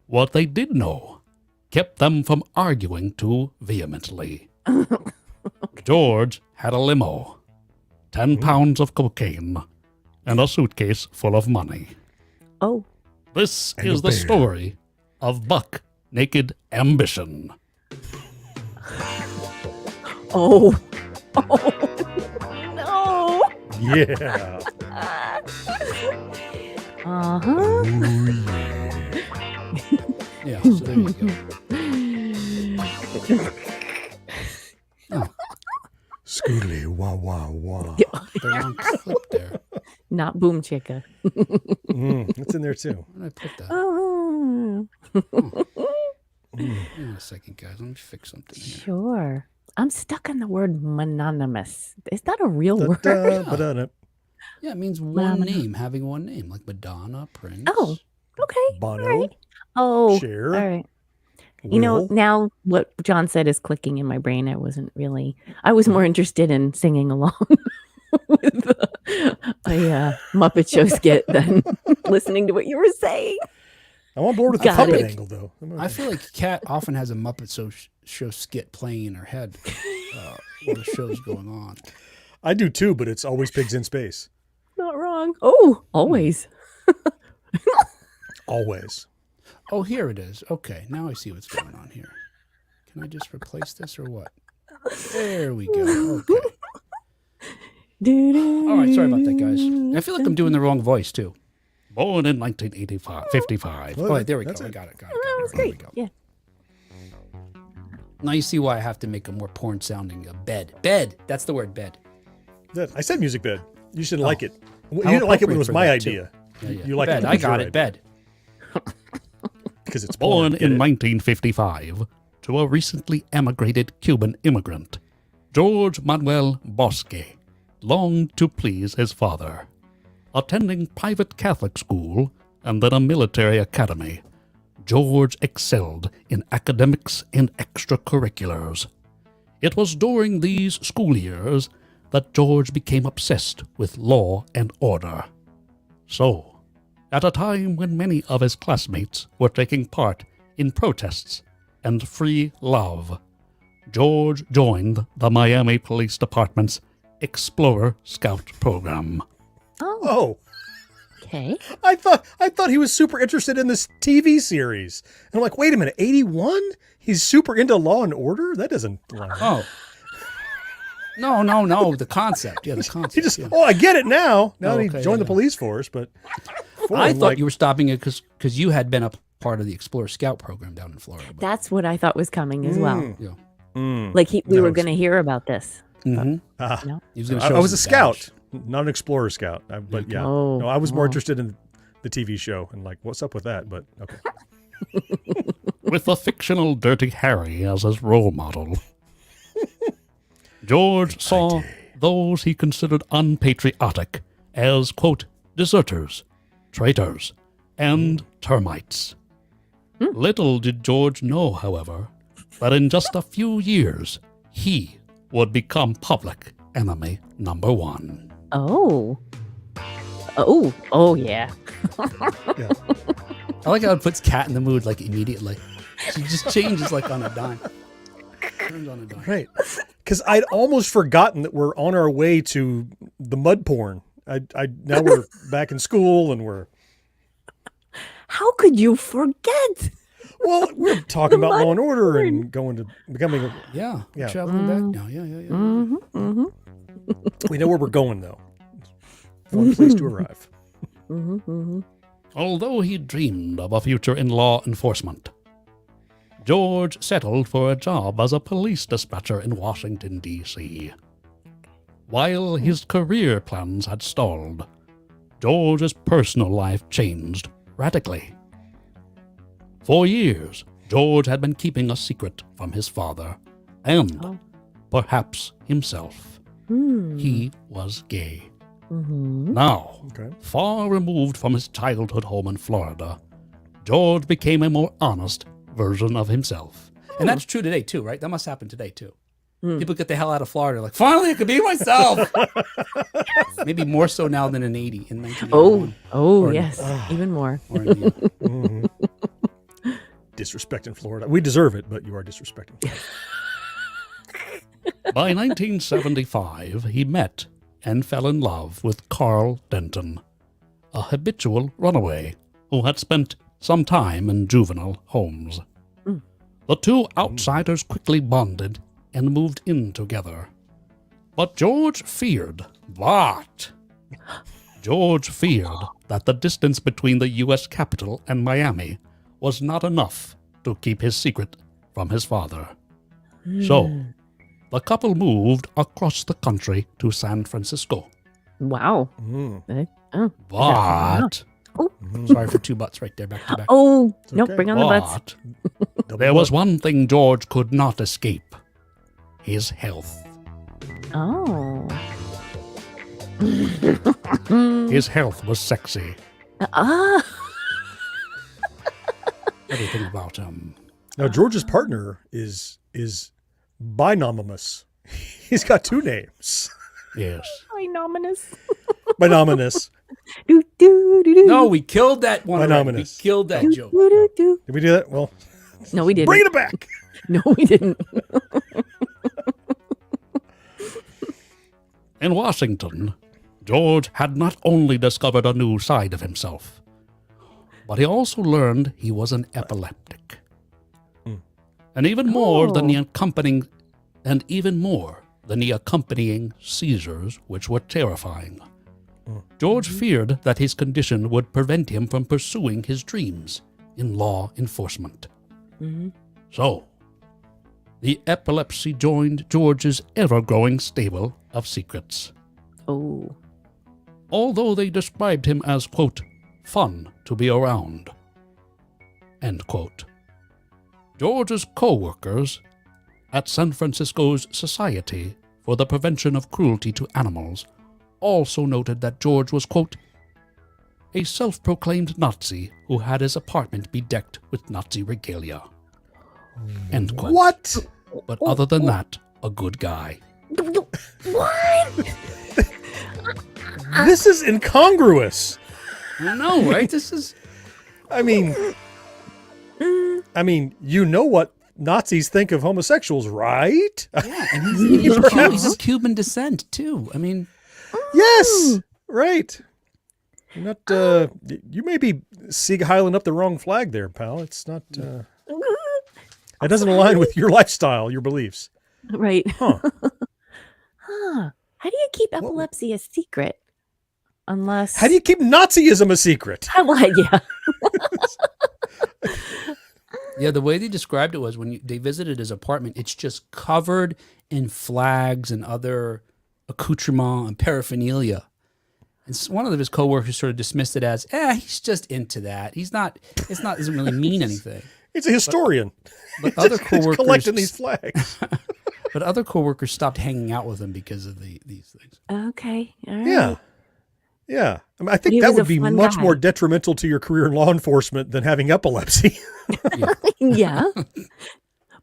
what they did know kept them from arguing too vehemently. George had a limo, 10 pounds of cocaine, and a suitcase full of money. Oh, This And is a the bear. story of Buck Naked Ambition. oh, oh, no. Yeah. Uh-huh. Yeah, so there you go. Scoodly, wah, wah, wah. The wrong clip there. Not Boom Chicka. It's in there too. Where did I put that? Oh, Hang on a second, guys. Let me fix something here. sure. I'm stuck on the word mononymous. Is that a real word? Da-da-ba-da-da. Yeah, it means one Madonna. name, having one name, like Madonna, Prince. Oh, okay. Bono, All right. Oh, Cher, all right. You know, Will. now what John said is clicking in my brain. I was more interested in singing along with a Muppet Show skit than listening to what you were saying. I'm on board with the Got puppet it. angle, though. I feel like Kat often has a Muppet Show skit playing in her head while the show's going on. I do too, but it's always pigs in space. Not wrong. Oh, always. Always. Oh, here it is. Okay, now I see what's going on here. Can I just replace this or what? There we go. Okay. All right, sorry about that, guys. I feel like I'm doing the wrong voice, too. Born in 1955. Well, Oh, wait, there we go. that's I it. got it. Oh, that was There we great. go. Yeah. Now you see why I have to make a more porn-sounding bed. Bed. That's the word, bed. I said music bed. You should like it. You How didn't like it when it was appropriate my for that, too. idea. Yeah. You like bed. it. I got it. Bed. Because it's Born porn. in 1955 to a recently emigrated Cuban immigrant, George Manuel Bosque longed to please his father. Attending private Catholic school and then a military academy, George excelled in academics and extracurriculars. It was during these school years that George became obsessed with law and order. So, at a time when many of his classmates were taking part in protests and free love, George joined the Miami Police Department's Explorer Scout program. Oh, Oh, okay. I thought he was super interested in this TV series. And I'm like, wait a minute, 81? He's super into Law and Order? That doesn't line up. Oh. No, the concept. Yeah, the concept. He just, yeah. I get it now. Now Oh, that he okay, joined yeah, the police force, but before, I I'm thought like, you were stopping it because you had been a part of the Explorer Scout program down in Florida. But, That's what I thought was coming as well. yeah. Like we No, were it's- going to hear about this. Mm-hmm. ah, No. He was going to I show was a us his scout, badge. not an Explorer scout. But yeah, Oh, no, I was more oh. interested in the TV show, and like, what's up with that? But okay. With the fictional Dirty Harry as his role model, George saw those he considered unpatriotic as, quote, deserters, traitors, and termites. Little did George know, however, that in just a few years, he would become public enemy number one. Oh, yeah. Yeah. I like how it puts Kat in the mood, like, immediately. She just changes, like, on a dime. Turns on a dime. Right. Because I'd almost forgotten that we're on our way to the mud porn. Now we're back in school and we're... How could you forget? Well, we're talking about Law and Order and going to becoming... Yeah, Yeah. traveling back now. Yeah. We know where we're going, though. Fun place to arrive. Although he dreamed of a future in law enforcement, George settled for a job as a police dispatcher in Washington, D.C. While his career plans had stalled, George's personal life changed radically. For years, George had been keeping a secret from his father and perhaps himself. He was gay. Now, Okay. far removed from his childhood home in Florida, George became a more honest version of himself. And that's true today, too, right? That must happen today, too. People get the hell out of Florida, like, finally, I could be myself. Maybe more so now than in 1981. Or Yes, even more. Or in, Disrespecting Florida. We deserve it, but you are disrespecting Florida. By 1975, he met and fell in love with Carl Denton, a habitual runaway who had spent some time in juvenile homes. The two outsiders quickly bonded and moved in together. But George feared that the distance between the U.S. capital and Miami was not enough to keep his secret from his father. So, the couple moved across the country to San Francisco. Wow. But, sorry for two butts right there, back to back. Oh, nope, okay. bring on the butts. But there was one thing George could not escape: his health. Oh. His health was sexy. Everything about him. Now, George's partner is binomimus. He's got two names. Yes. Binominous. Binomimus. No, we killed that one. Already. We Binominous. killed that joke. Did we do that? Well, No, we didn't. bring it back. No, we didn't. In Washington, George had not only discovered a new side of himself, but he also learned he was an epileptic. And even more than the accompanying seizures, which were terrifying. George feared that his condition would prevent him from pursuing his dreams in law enforcement. So, the epilepsy joined George's ever-growing stable of secrets. Oh. Although they described him as, quote, fun to be around, end quote. George's co-workers at San Francisco's Society for the Prevention of Cruelty to Animals also noted that George was, quote, a self-proclaimed Nazi who had his apartment bedecked with Nazi regalia, end quote. What? But other than that, a good guy. What? This is incongruous. I know, right? This is... I mean, you know what Nazis think of homosexuals, right? Yeah, and he's of Cuban descent, too. I mean... Yes, right. You're not. You may be Sieg Heiling up the wrong flag there, pal. It's not. It doesn't align with your lifestyle, your beliefs. Right. Huh. How do you keep epilepsy a secret? Unless... How do you keep Nazism a secret? Well, yeah. Yeah, the way they described it was when they visited his apartment, it's just covered in flags and other accoutrement and paraphernalia. And one of his coworkers sort of dismissed it as, he's just into that. Doesn't really mean anything. He's a historian. But other coworkers collecting these flags. But other coworkers stopped hanging out with him because of these things. Okay. All right. Yeah. Yeah. I mean, I think He that was would a be fun much guy. more detrimental to your career in law enforcement than having epilepsy. Yeah.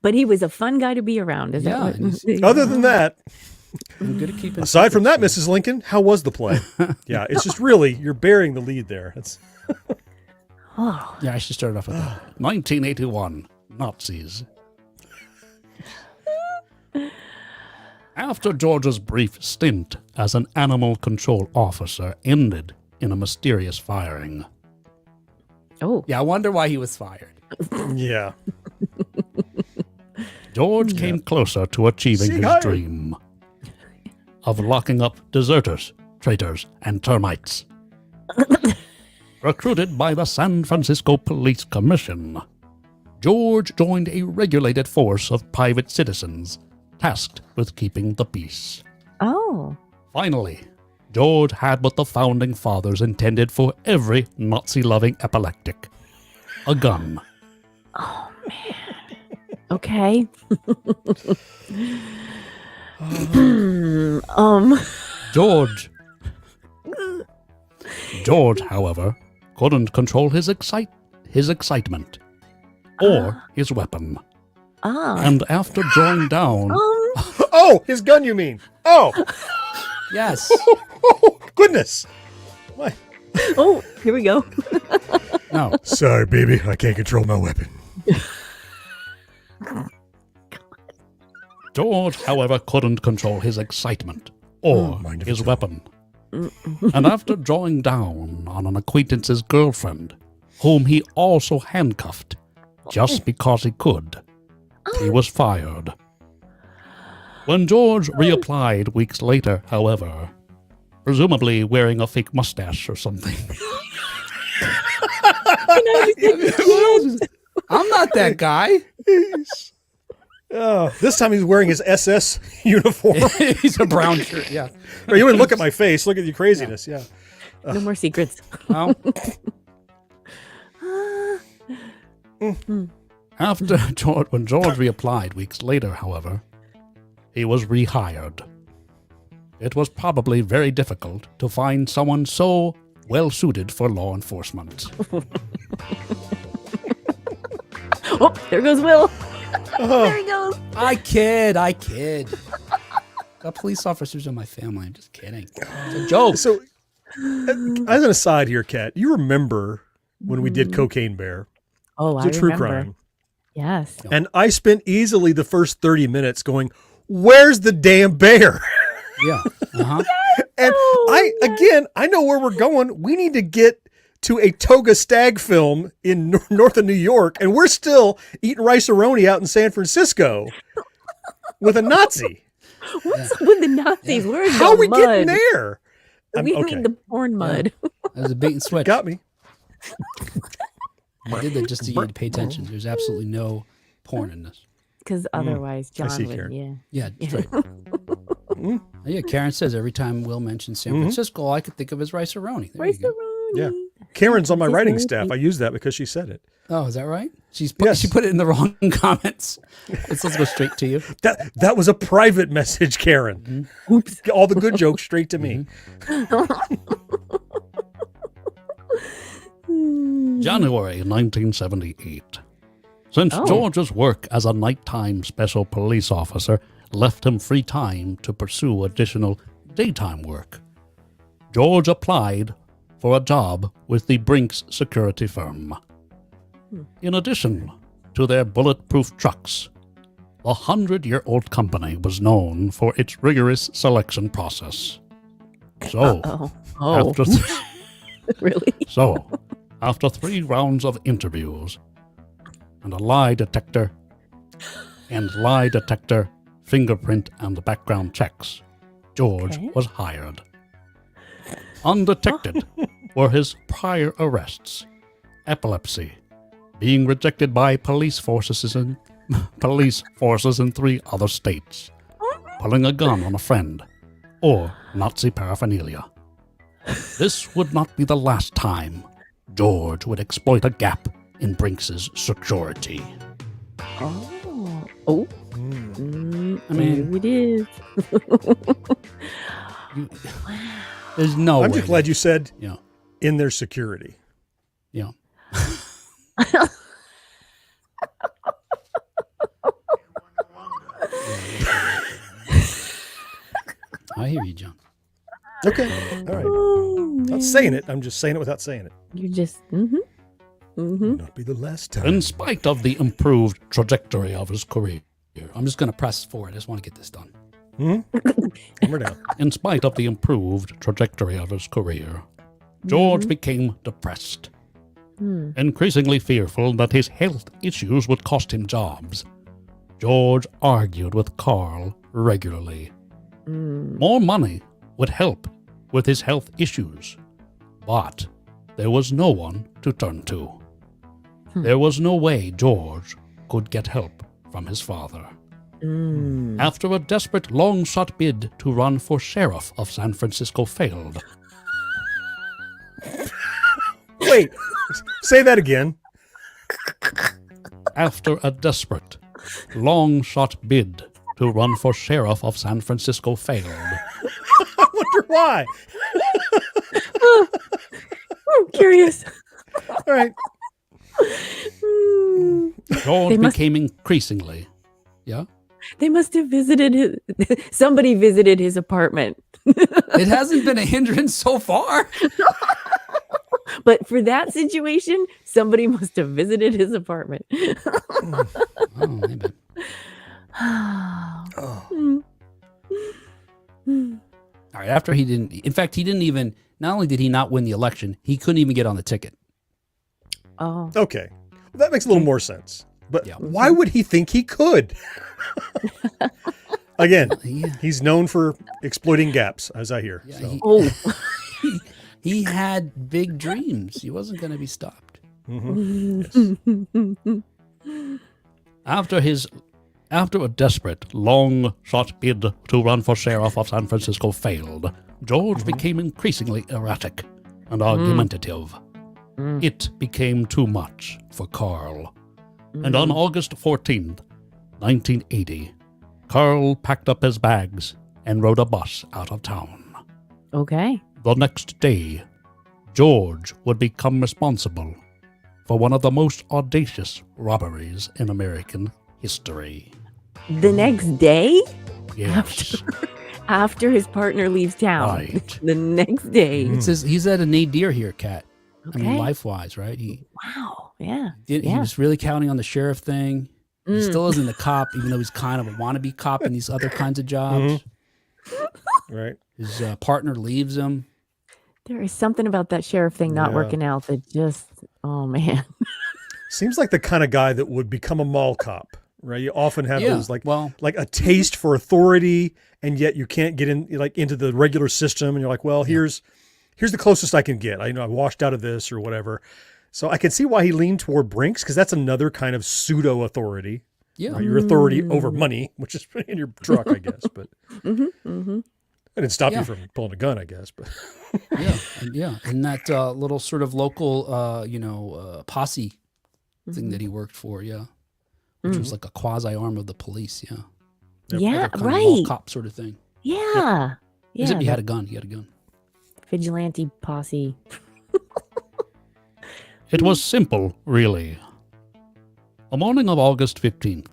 But he was a fun guy to be around. Is Yeah, that and what? Other than that, I'm good at keeping aside from that, secrets, Mrs. Lincoln, how was the play? Yeah, it's just really, you're bearing the lead there. It's Oh, Yeah, I should start off with that. 1981, Nazis. After George's brief stint as an animal control officer ended in a mysterious firing. oh, Yeah, I wonder why he was fired. yeah. George came closer to achieving See, his hi. dream of locking up deserters, traitors, and termites. Recruited by the San Francisco Police Commission, George joined a regulated force of private citizens tasked with keeping the peace. oh. Finally, George had what the Founding Fathers intended for every Nazi-loving epileptic: a gun. Oh man. Okay. George, however, couldn't control his excitement or his weapon. And after drawing down, Oh, his gun, you mean? Oh, yes, goodness. Why? Oh, here we go. no, Sorry, baby. I can't control my weapon. George, however, couldn't control his excitement or Mind if his it's weapon. And after drawing down on an acquaintance's girlfriend, whom he also handcuffed just because he could, he was fired. When George reapplied weeks later, however, presumably wearing a fake mustache or something. I'm not that guy. This time he's wearing his SS uniform. He's a brown shirt, yeah. Or you wouldn't look at my face. Look at your craziness. Yeah. No more secrets. Well, when George reapplied weeks later, however, he was rehired. It was probably very difficult to find someone so well suited for law enforcement. Oh, there goes Will. There he goes. I kid. Got police officers in my family. I'm just kidding. It's a joke. So, as an aside here, Kat, you remember when we did Cocaine Bear? Oh, I It's a true remember. crime. Yes. And I spent easily the first 30 minutes going, where's the damn bear? Yeah. Uh-huh. And I know where we're going. We need to get to a toga stag film in north of New York, and we're still eating rice-a-roni out in San Francisco with a Nazi. What's up with the Nazis? Where's How the are we mud? getting there? We okay. need the porn mud. That was a bait and switch. Got me. I did that just to get you to pay attention. There's absolutely no porn in this. Because otherwise, John see, would, Karen. yeah. Yeah, that's right. Yeah, Karen says every time Will mentions San Francisco, all I could think of is rice-a-roni. There you go. Rice-a-roni. Yeah. Karen's on my Just writing repeat. staff. I use that because she said it. Oh, is that right? She Yes. put it in the wrong comments. Let's go straight to you. That was a private message, Karen. Oops. All the good jokes straight to me. January 1978. Since Oh. George's work as a nighttime special police officer left him free time to pursue additional daytime work, George applied for a job with the Brinks security firm. In addition to their bulletproof trucks, the 100-year-old company was known for its rigorous selection process. So, Oh, after really? So, after 3 rounds of interviews and a lie detector, fingerprint, and background checks, George Okay. was hired. Undetected were his prior arrests, epilepsy, being rejected by police forces in 3 other states, pulling a gun on a friend, or Nazi paraphernalia. This would not be the last time George would exploit a gap in Brinks's security. Oh. I mean, There it is. there's no way. I'm just glad you said Yeah. in their security. Yeah. I hear you, John. Okay. All right. Oh, Not saying it. I'm just saying it without saying it. You just. Would not be the last time. In spite of the improved trajectory of his career, I'm just going to press forward. I just want to get this done. Hammer down. In spite of the improved trajectory of his career, George became depressed, increasingly fearful that his health issues would cost him jobs. George argued with Carl regularly. More money would help with his health issues, but there was no one to turn to. There was no way George could get help from his father. After a desperate long-shot bid to run for sheriff of San Francisco failed. Wait. Say that again. After a desperate long-shot bid to run for sheriff of San Francisco failed, I wonder why. I'm curious. All right. George must- became increasingly... Yeah? They must have visited his. Somebody visited his apartment. It hasn't been a hindrance so far. But for that situation, somebody must have visited his apartment. Oh, maybe. All right, after he didn't... In fact, he didn't even... Not only did he not win the election, he couldn't even get on the ticket. Oh. Okay. Well, that makes a little more sense. But Yeah. why would he think he could? Again, Yeah. he's known for exploiting gaps, as I hear. Yeah, so. Oh. He had big dreams. He wasn't going to be stopped. Yes. After a desperate, long-shot bid to run for sheriff of San Francisco failed, George became increasingly erratic and argumentative. It became too much for Carl. And on August 14th, 1980, Carl packed up his bags and rode a bus out of town. Okay. The next day, George would become responsible for one of the most audacious robberies in American history. The next day? Yes, After his partner leaves town. right. The next day. It says he's at a nadir here, Kat. I mean, Okay. life-wise, right? He Wow. Yeah. was really counting on the sheriff thing. He still isn't a cop, even though he's kind of a wannabe cop in these other kinds of jobs. Right. His partner leaves him. There is something about that sheriff thing not Yeah. working out that just, oh man. Seems like the kind of guy that would become a mall cop, right? You often have those like a taste for authority, and yet you can't get into the regular system, and you're like, well, here's the closest I can get. I washed out of this or whatever. So I can see why he leaned toward Brinks, because that's another kind of pseudo authority. Yeah. Your authority over money, which is in your truck, I guess. But I didn't stop you from pulling a gun, I guess. But and that little sort of local, posse thing that he worked for, which was like a quasi arm of the police, Yeah, Other kind of right. mall cop sort of thing. Yeah. Except he that had a gun. He had a gun. vigilante posse. It was simple, really. The morning of August 15th,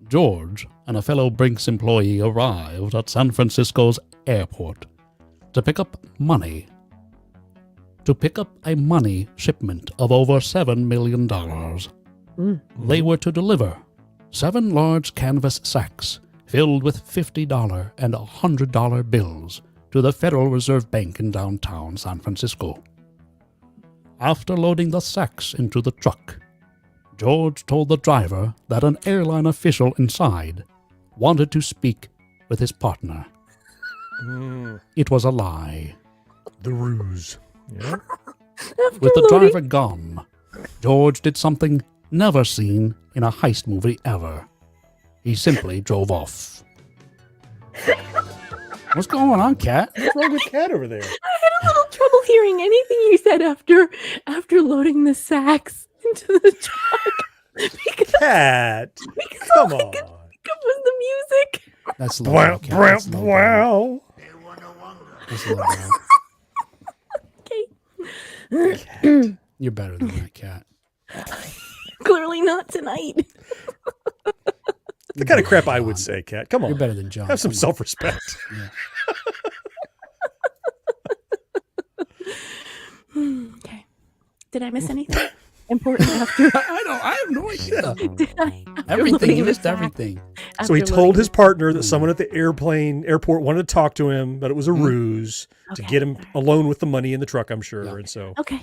George and a fellow Brinks employee arrived at San Francisco's airport to pick up money. To pick up a money shipment of over $7 million. They were to deliver 7 large canvas sacks filled with $50 and $100 bills to the Federal Reserve Bank in downtown San Francisco. After loading the sacks into the truck, George told the driver that an airline official inside wanted to speak with his partner. It was a lie. the ruse. Yeah. With the driver gone, George did something never seen in a heist movie ever. He simply drove off. What's going on, Kat? What's wrong with Cat over there? I had a little trouble hearing anything you said after loading the sacks into the truck. because Cat, because come all I on. could think of was the music. That's low. Wow, Cat. That's low. wow. That's low. Okay. You're better than that, Cat. Clearly not tonight. The kind of crap I would say, Cat. Come on. You're better than John. Have some Come on. self-respect. Yeah. Okay. Did I miss anything important after? I have no idea. Did I? Everything. You missed everything. So he told his partner that someone at the airport wanted to talk to him, but it was a ruse to get him alone with the money in the truck, I'm sure. Yeah. And so, Okay.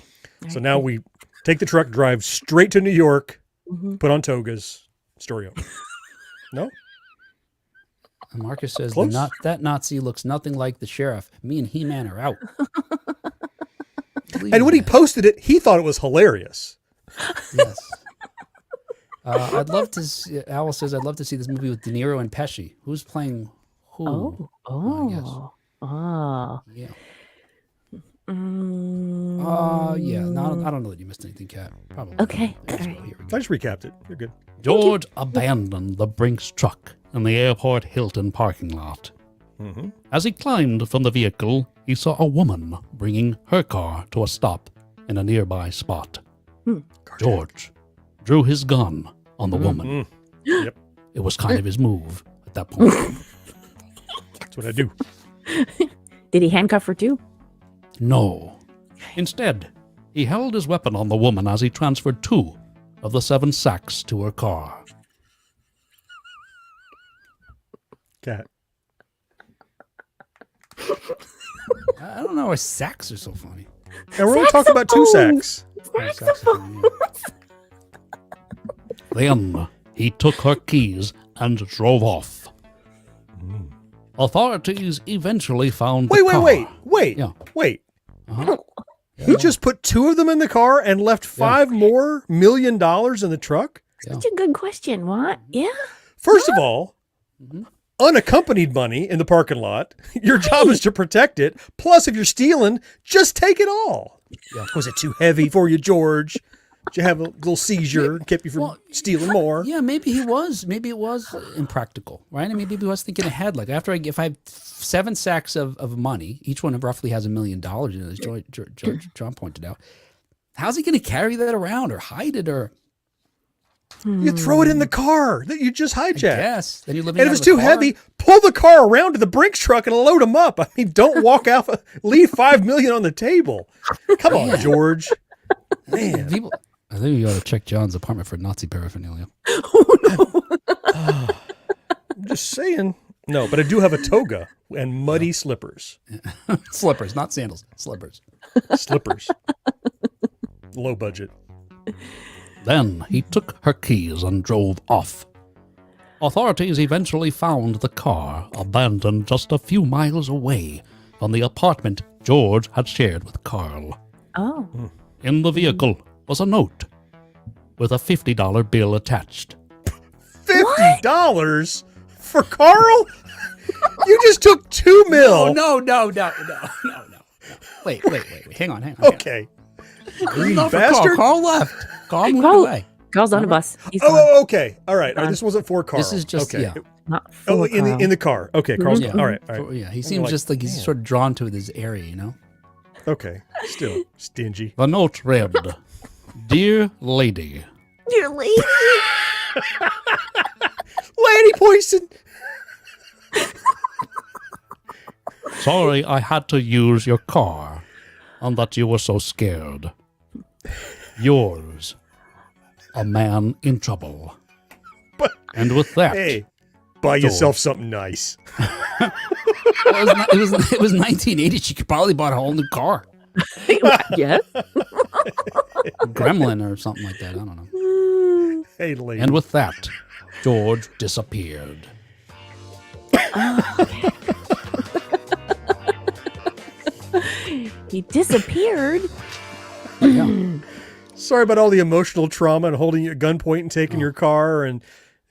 so now we take the truck, drive straight to New York, Mhm. put on togas, story over. No? And Marcus says Close. that Nazi looks nothing like the sheriff. Me and He-Man are out. And when he posted it, he thought it was hilarious. Yes. I'd love to see, Alice says, I'd love to see this movie with De Niro and Pesci. Who's playing who? Yes. Oh. Yeah. Mm. Yeah. No, I don't know that you missed anything, Kat. Probably. Okay. Yes, All well, right. here we I go. just recapped it. You're good. George abandoned the Brinks truck in the airport Hilton parking lot. Mm-hmm. As he climbed from the vehicle, he saw a woman bringing her car to a stop in a nearby spot. George drew his gun on the woman. Yep. It was kind of his move at that point. That's what I do. Did he handcuff her too? No. Instead, he held his weapon on the woman as he transferred 2 of the 7 sacks to her car. Cat. I don't know why sacks are so funny. And we're going to talk about 2 sacks. Saxophone, yeah. Then he took her keys and drove off. Authorities eventually found the car. Wait. Yeah. Wait. Uh-huh. He just put 2 of them in the car and left $5 more million in the truck? Yeah. Such a good question. What? Yeah. First of all, unaccompanied money in the parking lot. Your job is to protect it. Plus, if you're stealing, just take it all. Yeah. Was it too heavy for you, George? Did you have a little seizure and kept you from stealing more? Yeah, maybe it was impractical, right? And maybe he was thinking ahead. Like if I have 7 sacks of money, each one roughly has $1 million in it, as John pointed out. How's he going to carry that around or hide it or? You throw it in the car that you just hijacked. Yes. Then you're living. And if it's too heavy, pull the car around to the Brinks truck and load them up. I mean, don't walk out, leave $5 million on the table. Come on, George. Man. People, I think you ought to check John's apartment for Nazi paraphernalia. I'm just saying. No, but I do have a toga and muddy slippers. Slippers, not sandals. Slippers. Slippers. Low budget. Then he took her keys and drove off. Authorities eventually found the car abandoned just a few miles away from the apartment George had shared with Carl. Oh. In the vehicle was a note with a $50 bill attached. $50 for Carl? You just took $2 million. No. Wait. Hang on. Okay. Greedy bastard. Carl left. Carl moved away. Carl's on a bus. He's gone. Oh, okay. All right. This wasn't for Carl. This is just, okay. yeah. Not for Carl. in the car. Okay, Carl's Mhm. gone. All right. All right. Yeah, he seems just like he's sort of drawn to this area, you know? Okay. Still stingy. The note read, Dear Lady, Dear lady. Lady Poison. sorry I had to use your car and that you were so scared. Yours, a man in trouble. And with that, Hey, buy yourself something nice. it was 1980. She could probably bought a whole new car, Yes. Gremlin or something like that. I don't know. Hey, lady. And with that, George disappeared. He disappeared. Yeah. Sorry about all the emotional trauma and holding you at gunpoint and taking your car and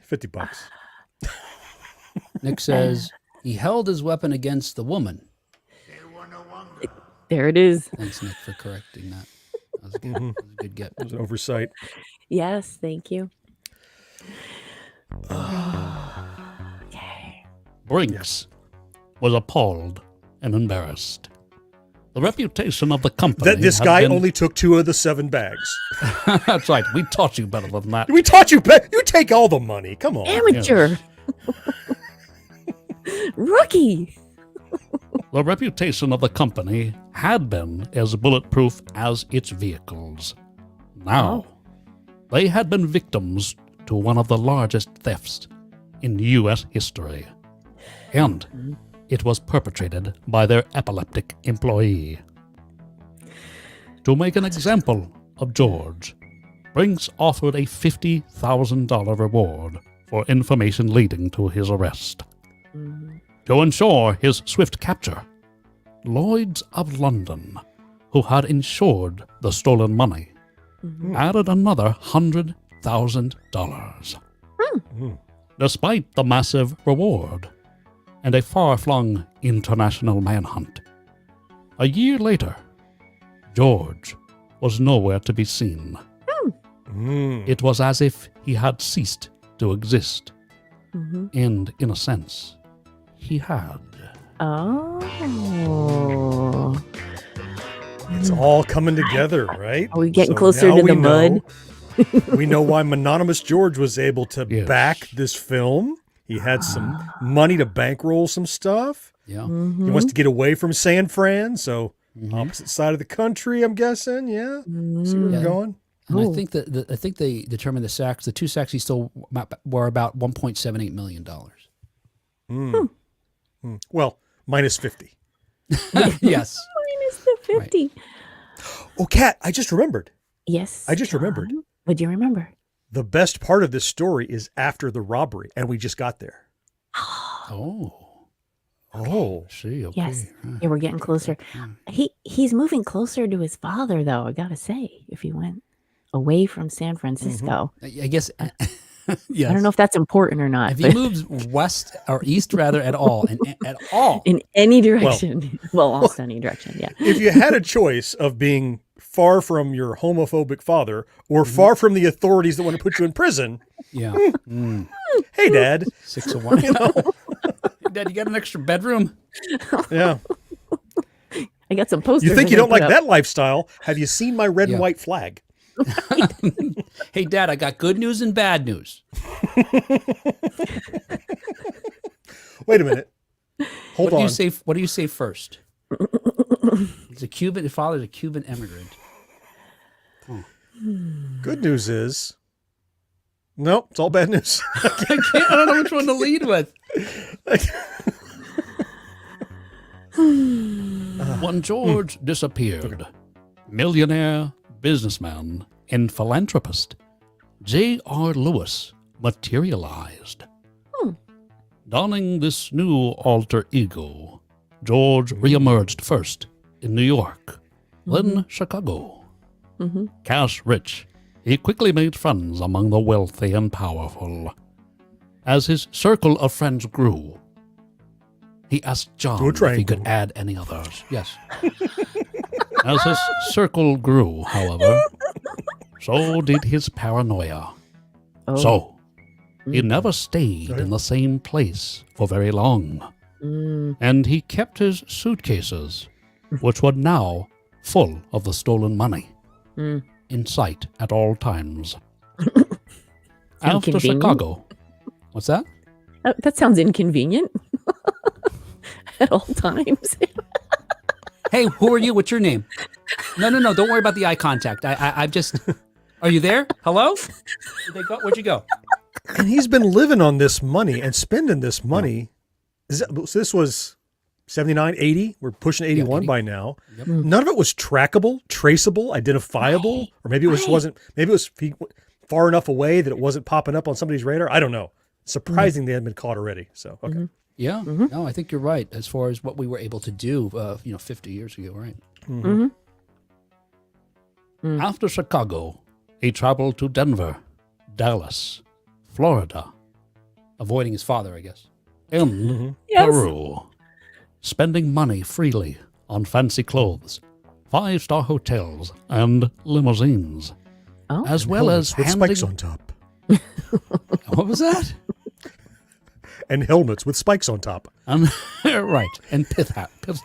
$50. Nick says he held his weapon against the woman. There it is. Thanks, Nick, for correcting that. That was good. That was a good get. It was an oversight. Yes, thank you. Brinks was appalled and embarrassed. The reputation of the company. This had guy been- only took 2 of the 7 bags. That's right. We taught you better than that. We taught you. You take all the money. Come on. Amateur. Rookie. The reputation of the company had been as bulletproof as its vehicles. Now, they had been victims to one of the largest thefts in U.S. history. And it was perpetrated by their epileptic employee. To make an example of George, Brinks offered a $50,000 reward for information leading to his arrest. To ensure his swift capture, Lloyds of London, who had insured the stolen money, added another $100,000. Despite the massive reward and a far-flung international manhunt, a year later, George was nowhere to be seen. It was as if he had ceased to exist. And, in a sense, he had. Oh. It's all coming together, right? Are we getting So closer now to we the mud? we know why Mononymous George was able to Yes. back this film. He had some money to bankroll some stuff. Yeah. He wants to get away from San Fran, so opposite side of the country, I'm guessing. Yeah. See where we're going? And I think that I think they determined the sacks. The 2 sacks he stole were about $1.78 million. Well, minus 50. Yes. Minus the 50. Oh, Kat, I just remembered. Yes. I just remembered. What do you remember? The best part of this story is after the robbery, and we just got there. Oh. Oh. See. Okay. Yes. Right. Yeah, we're getting closer. He's moving closer to his father, though, I gotta say, if he went away from San Francisco. I guess. Yes. I don't know if that's important or not. If he but moves west or east, rather, at all, at all. in any direction. Well, almost any direction, yeah. If you had a choice of being far from your homophobic father or far from the authorities that want to put you in prison, Yeah. hey, Dad. 6 of 1. Dad, you got an extra bedroom? Yeah. I got some posters. You think I'm you don't gonna like put up. that lifestyle? Have you seen my red Yeah. and white flag? Hey, Dad, I got good news and bad news. Wait a minute. Hold What on. do you say first? He's a Cuban. His father's a Cuban immigrant. Good news is, nope, it's all bad news. I don't know which one to lead with. When George disappeared, millionaire, businessman, and philanthropist J.R. Lewis materialized. Donning this new alter ego, George reemerged first in New York, then Chicago. Cash rich, he quickly made friends among the wealthy and powerful. As his circle of friends grew, he asked John if he triangle. could add any others. Yes. As his circle grew, however, so did his paranoia. Oh. So, he never stayed in the same place for very long. And he kept his suitcases, which were now full of the stolen money, in sight at all times. After Inconvenient. Chicago. What's that? That sounds inconvenient. At all times. Hey, who are you? What's your name? No. Don't worry about the eye contact. I've just... Are you there? Hello? Where'd you go? And he's been living on this money and spending this money. So this was 79, 80. We're pushing 81 80. by now. None of it was trackable, traceable, identifiable, or maybe it was wasn't. Maybe it was far enough away that it wasn't popping up on somebody's radar. I don't know. Surprising they hadn't been caught already. So okay. Yeah. No, I think you're right as far as what we were able to do, 50 years ago, right? After Chicago, he traveled to Denver, Dallas, Florida, avoiding his father, I guess, and Yes. Peru, spending money freely on fancy clothes, 5-star hotels, and limousines, Oh. as well as with handling... spikes on top. What was that? And helmets with spikes on top. Right, and pith helmets.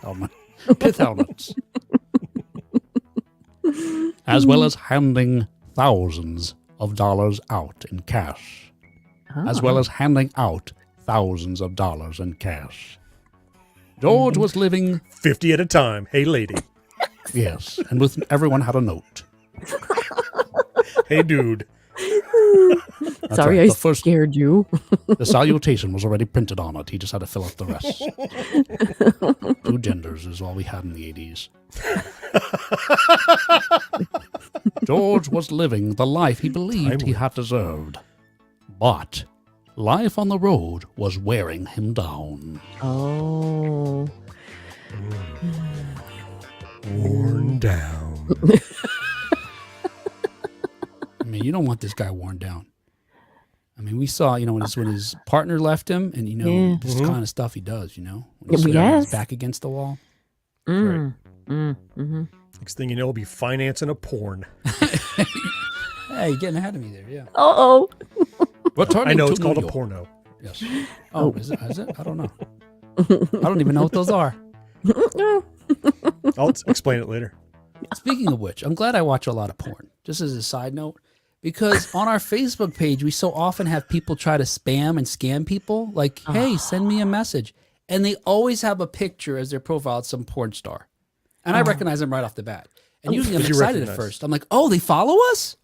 As well as handing thousands of dollars out in cash. As well as handing out thousands of dollars in cash. George was living... 50 at a time. Hey, lady. Yes, and with everyone had a note. Hey, dude. Sorry, right, I scared you. The salutation was already printed on it. He just had to fill out the rest. 2 genders is all we had in the 80s. George was living the life he believed he had deserved. But life on the road was wearing him down. Oh. Worn down. I mean, you don't want this guy worn down. I mean, we saw, when his partner left him, and this kind of stuff he does, when he's slamming his back against the wall. Right. Mm-hmm. Next thing you know, he'll be financing a porn. Hey, you're getting ahead of me there, yeah. Uh-oh. I know, it's called a porno. Yes. Oh, is it? I don't know. I don't even know what those are. I'll explain it later. Speaking of which, I'm glad I watch a lot of porn, just as a side note, because on our Facebook page, we so often have people try to spam and scam people, like, hey, send me a message. And they always have a picture as their profile of some porn star. And I recognize them right off the bat. And usually I'm excited at first. I'm like, oh, they follow us?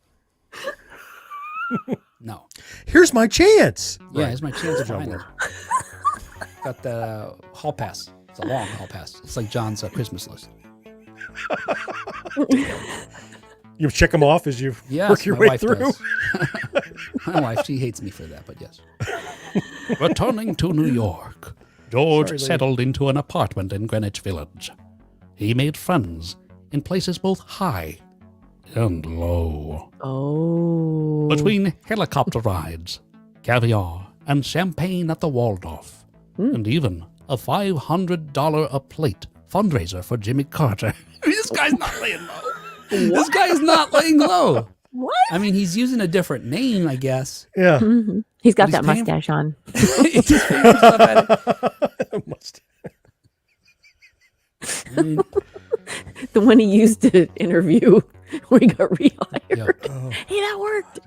No. Here's my chance. Yeah, here's my chance of finding it. Got the hall pass. It's a long hall pass. It's like John's Christmas list. You check them off as you work your way through? My wife, she hates me for that, but yes. Returning to New York, George settled into an apartment in Greenwich Village. He made friends in places both high and low. Oh. Between helicopter rides, caviar, and champagne at the Waldorf, and even a $500 a plate fundraiser for Jimmy Carter. This guy's not laying low. This guy is not laying low. What? I mean, he's using a different name, I guess. Yeah. Mm-hmm. He's got that paying- mustache on. He's just paying for stuff at it. I mean, The one he used to interview where he got rehired. yeah. Hey, that worked.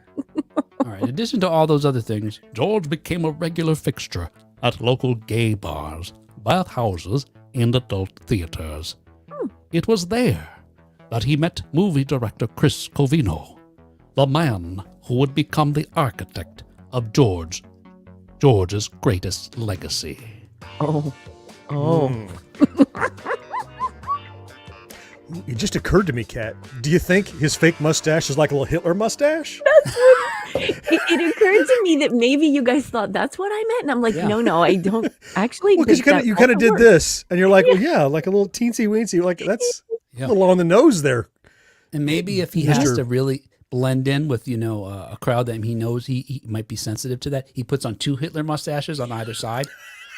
All right. In addition to all those other things, George became a regular fixture at local gay bars, bathhouses, and adult theaters. It was there that he met movie director Chris Covino, the man who would become the architect of George's greatest legacy. Oh. It just occurred to me, Kat. Do you think his fake mustache is like a little Hitler mustache? It occurred to me that maybe you guys thought that's what I meant. And I'm like, no, I don't actually. Well, because you kind of did this, and you're like, well, yeah, like a little teensy weensy. Like, that's a little on the nose there. And maybe if he has to really blend in with, a crowd that he knows he might be sensitive to that, he puts on 2 Hitler mustaches on either side.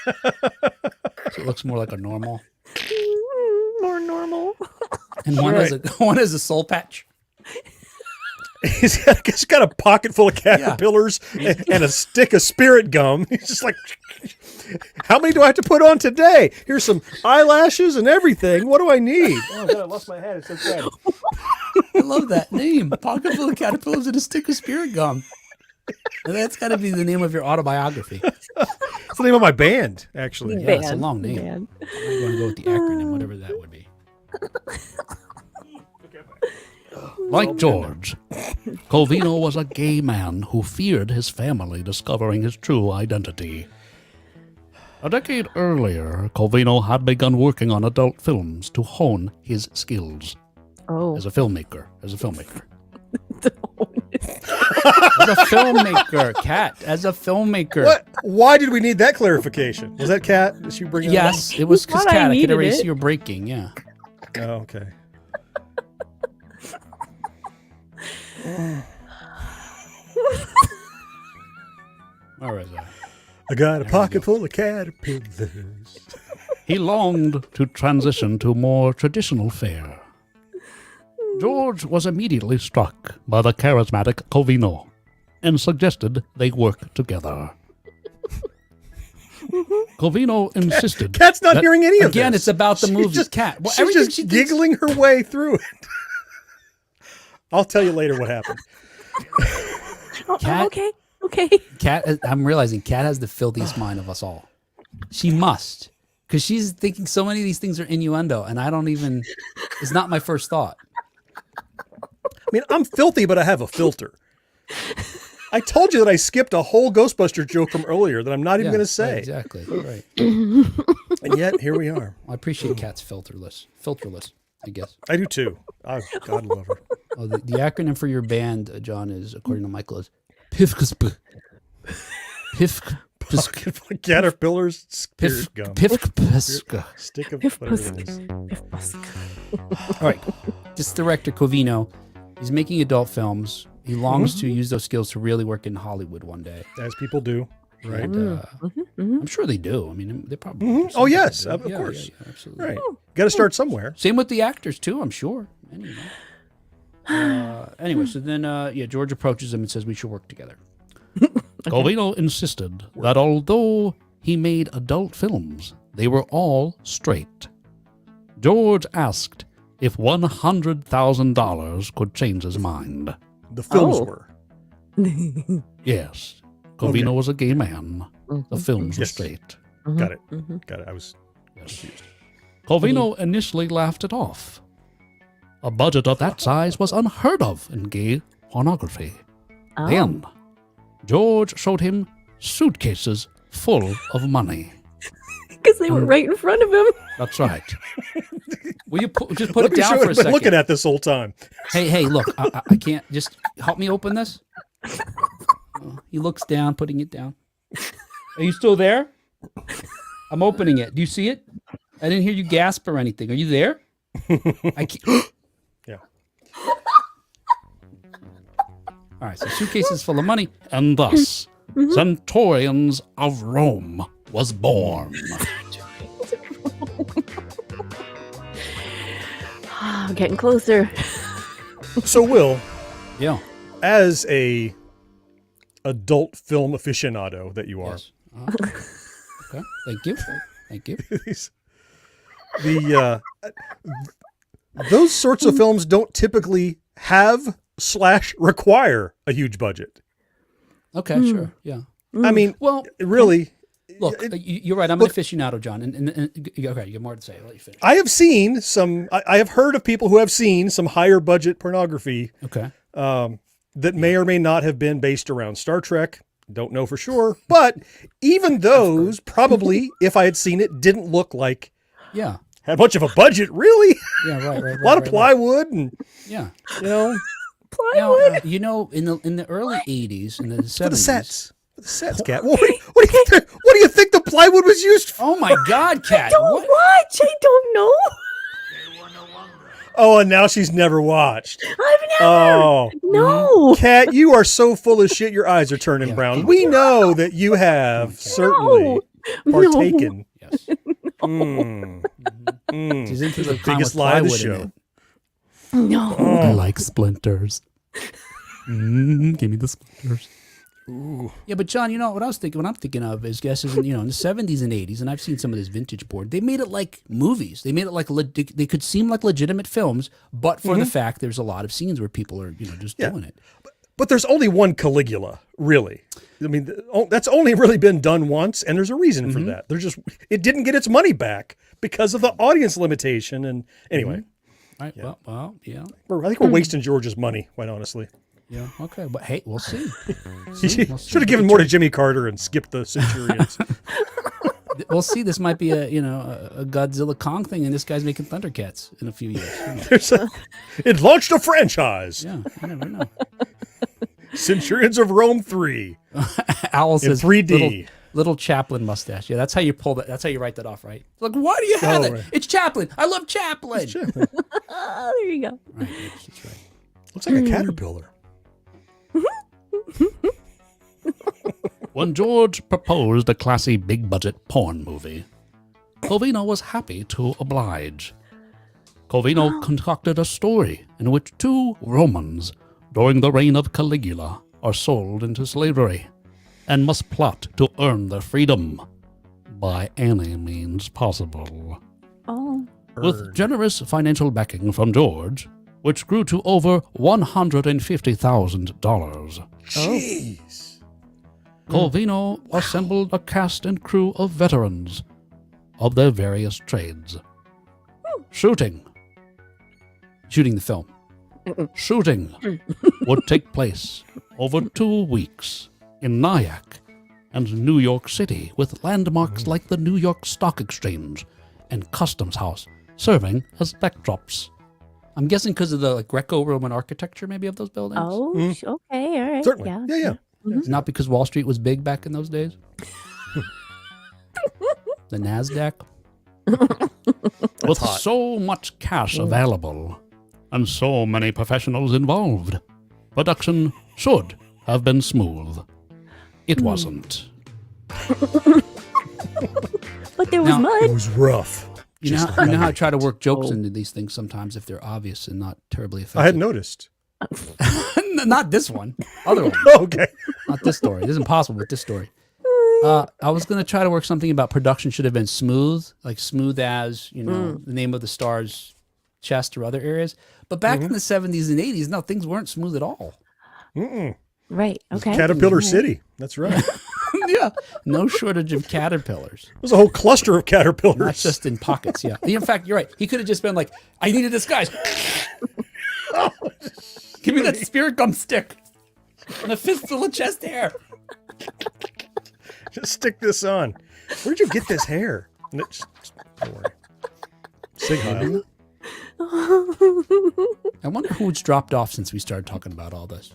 So it looks more like a normal. More normal. And one has a soul patch. He's got a pocket full of caterpillars and a stick of spirit gum. He's just like, how many do I have to put on today? Here's some eyelashes and everything. What do I need? Oh, God, I lost my head. It's so sad. I love that name. Pocket full of caterpillars and a stick of spirit gum. And that's got to be the name of your autobiography. It's the name of my band, actually. Yeah, it's a long name. I'm going to go with the acronym, whatever that would be. Like George, Covino was a gay man who feared his family discovering his true identity. A decade earlier, Covino had begun working on adult films to hone his skills as a filmmaker. As a filmmaker, Kat. As a filmmaker. What? Why did we need that clarification? Was that Kat? Did she bring it up? Yes, it was because Thought I Kat, I could needed already it. see you breaking. Yeah. Oh, okay. All right. I got a pocket full of caterpillars. he longed to transition to more traditional fare. George was immediately struck by the charismatic Covino and suggested they work together. Covino insisted. Cat's not hearing any of Again, this. it's about the movie. Just, Cat. Well, she's everything just she thinks- giggling her way through it. I'll tell you later what happened. Oh, okay. Cat, I'm realizing Cat has the filthiest mind of us all. She must. Because she's thinking so many of these things are innuendo, and I don't even, it's not my first thought. I mean, I'm filthy, but I have a filter. I told you that I skipped a whole Ghostbusters joke from earlier that I'm not even going to say. Right, exactly. Right. And yet, here we are. I appreciate Cat's filterless, I guess. I do too. God love her. Oh, the acronym for your band, John, is, according to Michael, is PIFKSP. PIFKSP. Caterpillars, spirit gum. PIFKSP. Stick of Piff whatever Busk. it is. Piff Busk. All right. This director, Covino, he's making adult films. He longs to use those skills to really work in Hollywood one day. As people do, right? And, I'm sure they do. I mean, they probably. Oh, yes, do. of Yeah, course. yeah, absolutely. Right. Got to start somewhere. Same with the actors too, I'm sure. Anyway, so then George approaches him and says we should work together. Covino insisted that although he made adult films, they were all straight. George asked if $100,000 could change his mind. The films Oh. were. Yes, Covino was a gay man. Mm-hmm. The films were Yes. straight. Got it. Got it. I was confused. Covino initially laughed it off. A budget of that size was unheard of in gay pornography. Oh. Then, George showed him suitcases full of money. Because they were right in front of him. That's right. Will you just put Let it me down show for a what I've been second? looking at this whole time. Hey, look, I can't. Just help me open this. Oh, he looks down, putting it down. Are you still there? I'm opening it. Do you see it? I didn't hear you gasp or anything. Are you there? I can't. Yeah. All right, so suitcases full of money. And thus, Centurions of Rome was born. I'm getting closer. So, Will, Yeah. as a adult film aficionado that you are, Yes. Okay. Thank you. Thank you. those sorts of films don't typically have / require a huge budget. Okay, sure. Yeah. I mean, Well, really, look, you're right. I'm an aficionado, John. And okay, you have more to say. I'll let you finish. I have seen some. I have heard of people who have seen some higher budget pornography Okay. that may or may not have been based around Star Trek. Don't know for sure, but even those probably, if I had seen it, didn't look like Yeah. had much of a budget. Really, Yeah. Right. a lot of plywood and Yeah. you know Now, in the early '80s and the '70s. for the sets. For the sets, Cat. What do you think the plywood was used for? Oh my God, Cat! Don't What? watch. I don't know. Oh, and now she's never watched. I've never. Oh, No. Cat, you are so full of shit. Your eyes are turning brown. We know that you have certainly No. partaken. Yes. She's into the Biggest lie of the plywood in show. it. No. I like splinters. Give me the splinters. Yeah, but John, you know what I was thinking? What I'm thinking of is guesses, in the '70s and '80s, and I've seen some of this vintage board. They made it like movies. They made it like they could seem like legitimate films, but for the fact there's a lot of scenes where people are just doing it. But there's only one Caligula, really. I mean, that's only really been done once, and there's a reason for that. It didn't get its money back because of the audience limitation. And anyway, Right? Well, yeah, I think we're wasting George's money, quite honestly. yeah. Okay, but hey, we'll see. Should have given more to Jimmy Carter and skipped the Centurions. We'll see. This might be a Godzilla Kong thing, and this guy's making Thundercats in a few years. It launched a franchise. Yeah, I never know. Centurions of Rome 3 Owl in says 3D. Little Chaplin mustache. Yeah, that's how you pull that. That's how you write that off, right? Like, why do you have it? right. It's Chaplin. I love Chaplin. Oh, there you go. Right, yes, that's right. Looks like a caterpillar. When George proposed a classy big budget porn movie, Covino was happy to oblige. Covino concocted a story in which 2 Romans, during the reign of Caligula, are sold into slavery and must plot to earn their freedom by any means possible. Oh. With generous financial backing from George, which grew to over $150,000. Jeez. Covino assembled a cast and crew of veterans of their various trades. Shooting the film. Shooting would take place over 2 weeks in Nyack and New York City, with landmarks like the New York Stock Exchange and Customs House serving as backdrops. I'm guessing because of the Greco-Roman architecture, maybe, of those buildings. Oh, okay, all right. Certainly. Yeah. Yeah. Not because Wall Street was big back in those days. The NASDAQ. With hot. so much cash available and so many professionals involved, production should have been smooth. It wasn't. But there was Now- It mud. was rough. You know, Just how, you know how I right. try to work jokes Oh. into these things sometimes if they're obvious and not terribly I effective. had noticed. Not this one. Other one. Okay. Not this story. This is impossible with this story. I was going to try to work something about production should have been smooth, like smooth as, you know, the name of the star's chest or other areas. But back in the 70s and 80s, no, things weren't smooth at all. Right. Okay. Caterpillar City. That's right. Yeah. No shortage of caterpillars. There's a whole cluster of caterpillars. Not just in pockets, yeah. In fact, you're right. He could have just been like, I need a disguise. Give me that spirit gum stick and a fistful of chest hair. Just stick this on. Where'd you get this hair? No, don't worry. Sig Heil. I wonder who's dropped off since we started talking about all this.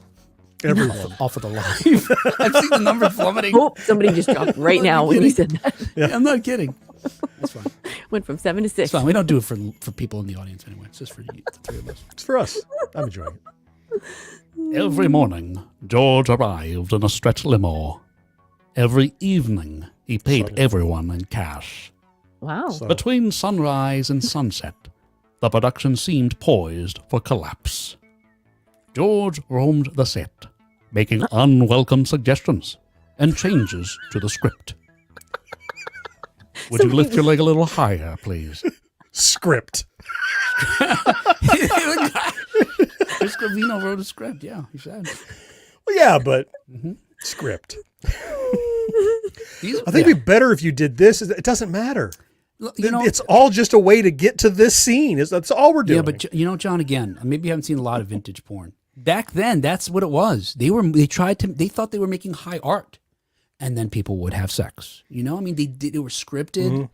Everyone. Off of the live. I've seen the number plummeting. Oh, somebody just dropped right now when you said that. Yeah, I'm not kidding. That's fine. Went from 7 to 6. It's fine. We don't do it for people in the audience anyway. It's just for the 3 of us. It's for us. I'm enjoying it. Every morning, George arrived in a stretch limo. Every evening, he paid Subtle. everyone in cash. Wow. So- Between sunrise and sunset, the production seemed poised for collapse. George roamed the set, making unwelcome suggestions and changes to the script. Would you lift your leg a little higher, please? Script. Chris Covino wrote a script, yeah, he said. Well, yeah, but script. These, I think it'd be better if you did this. It doesn't matter. you know, It's all just a way to get to this scene. That's all we're doing. yeah, but you know, John, again, maybe you haven't seen a lot of vintage porn. Back then, that's what it was. They thought they were making high art, and then people would have sex. You know, I mean, they were scripted.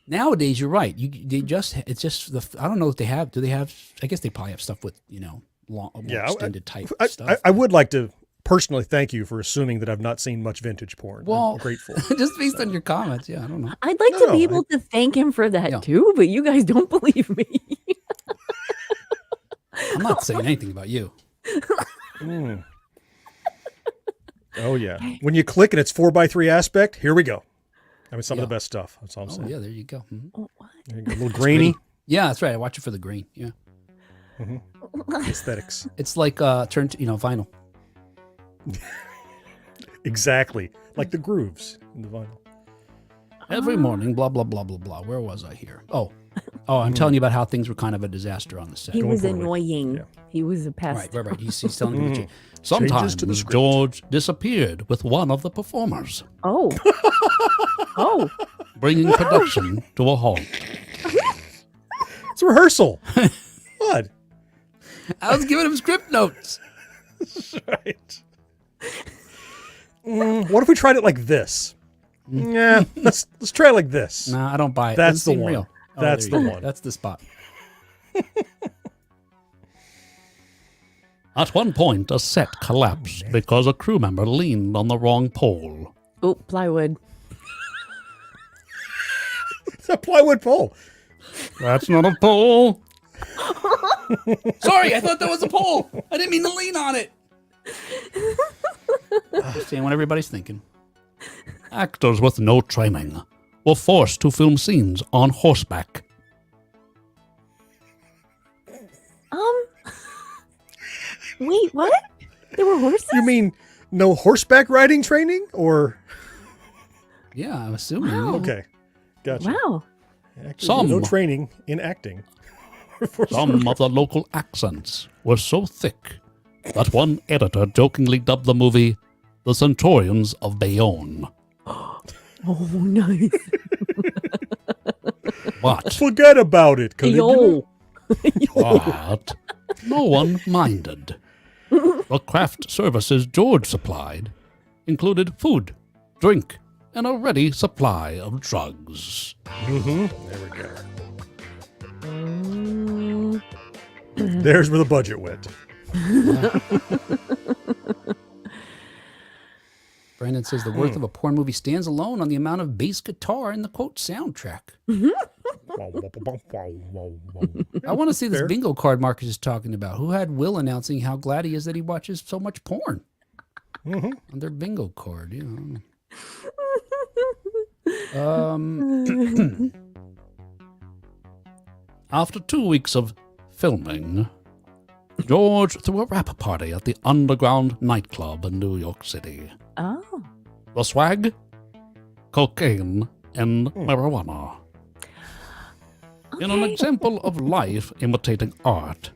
Nowadays, you're right. It's just I don't know if they have. Do they have? I guess they probably have stuff with long, more extended type stuff. I would like to personally thank you for assuming that I've not seen much vintage porn. Well, I'm grateful. just based on your comments, yeah, I don't know. I'd like to be able to thank him for that too, but you guys don't believe me. I'm not saying anything about you. Oh yeah. When you click and it's 4:3 aspect, here we go. I mean, some of the best stuff. That's all I'm Oh saying. yeah, there you go. Oh, what? There you go. A little grainy Yeah, that's right. I watch it for the green. Yeah, aesthetics. it's like turned to vinyl. Exactly. Like the grooves in the vinyl. Every morning, blah blah blah blah blah. Where was I here? Oh, I'm telling you about how things were kind of a disaster on the set. He was poorly. annoying. Yeah. He was a pest. Right. He's telling me. Changes Sometimes to the script. George disappeared with one of the performers, Oh. Oh. bringing production to a halt. It's a rehearsal. What? I was giving him script notes. Right. What if we tried it like this? Yeah, let's try it like this. No, I don't buy it. That's Doesn't the seem one. real. Oh, That's there you the go. one. That's the spot. At one point, a set collapsed because a crew member leaned on the wrong pole. Oh, plywood. It's a plywood pole. That's not a pole. Sorry, I thought that was a pole. I didn't mean to lean on it. Just saying what everybody's thinking. Actors with no training were forced to film scenes on horseback. Wait, what? There were horses? You mean no horseback riding training, or? Yeah, I'm assuming. Wow. yeah. Okay, gotcha. Wow. Actually, no training in acting. Some of the local accents were so thick that one editor jokingly dubbed the movie The Centurions of Bayonne. Oh, nice. But, Forget about it. Caligula. but no one minded. The craft services George supplied included food, drink, and a ready supply of drugs. There we go. There's where the budget went. Brandon says the worth of a porn movie stands alone on the amount of bass guitar in the quote soundtrack. I want to see this bingo card Marcus is talking about. Who had Will announcing how glad he is that he watches so much porn on their bingo card? You know. After 2 weeks of filming, George threw a wrap party at the underground nightclub in New York City. Oh. The swag, cocaine, and marijuana. In an example of life imitating art,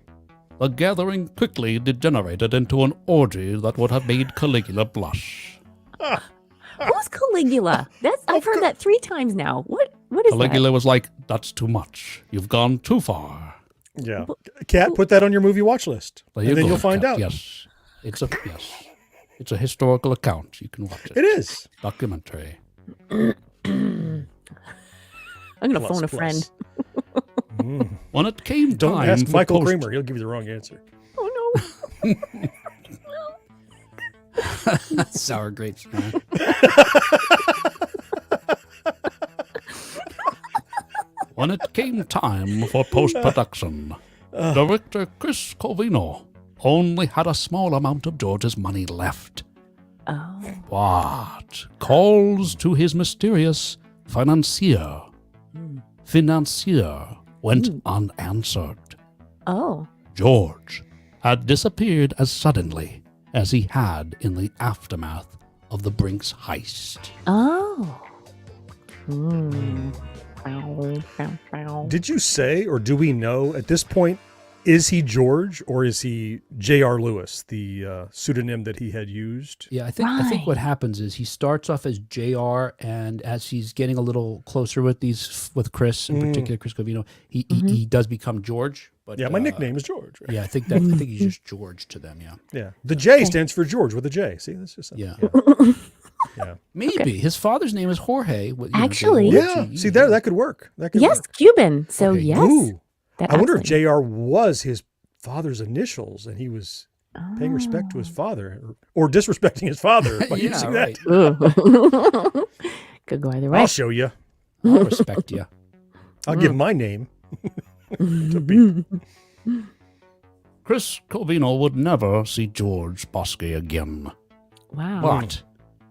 the gathering quickly degenerated into an orgy that would have made Caligula blush. Who's Caligula? I've heard that 3 times now. What is Caligula was like, "That's too much. You've gone too far." Yeah. Kat, put that on your movie watch list. There And you then go, you'll find Kat. out. Yes. It's a historical account. You can watch it. It is. Documentary. I'm going to phone a friend. When it came Don't time ask for Michael Kramer. He'll give you the wrong answer. Oh, no. Sour grapes, man. When it came time for post-production, director Chris Covino only had a small amount of George's money left. Oh. But calls to his mysterious financier went unanswered. Oh. George had disappeared as suddenly as he had in the aftermath of the Brinks heist. Oh. Did you say, or do we know at this point, is he George or is he J.R. Lewis, the pseudonym that he had used? Yeah, I think what happens is he starts off as JR, and as he's getting a little closer with Chris, in particular Chris Covino, he does become George. But Yeah, my nickname is George. Right? Yeah, I think he's just George to them. Yeah. Yeah. The J stands for George with a J. See, that's just something. Yeah. Yeah. Maybe his father's name is Jorge. Actually- Yeah. See, that could work. That could Yes, work. Cuban. So, Okay. yes. Ooh. that I wonder if absolutely- JR was his father's initials and he was paying respect to his father or disrespecting his father by Yeah, using right. that. Ooh. Could go either way. I'll show you. I'll respect you. I'll give my name to people. Chris Covino would never see George Bosque again, Wow. but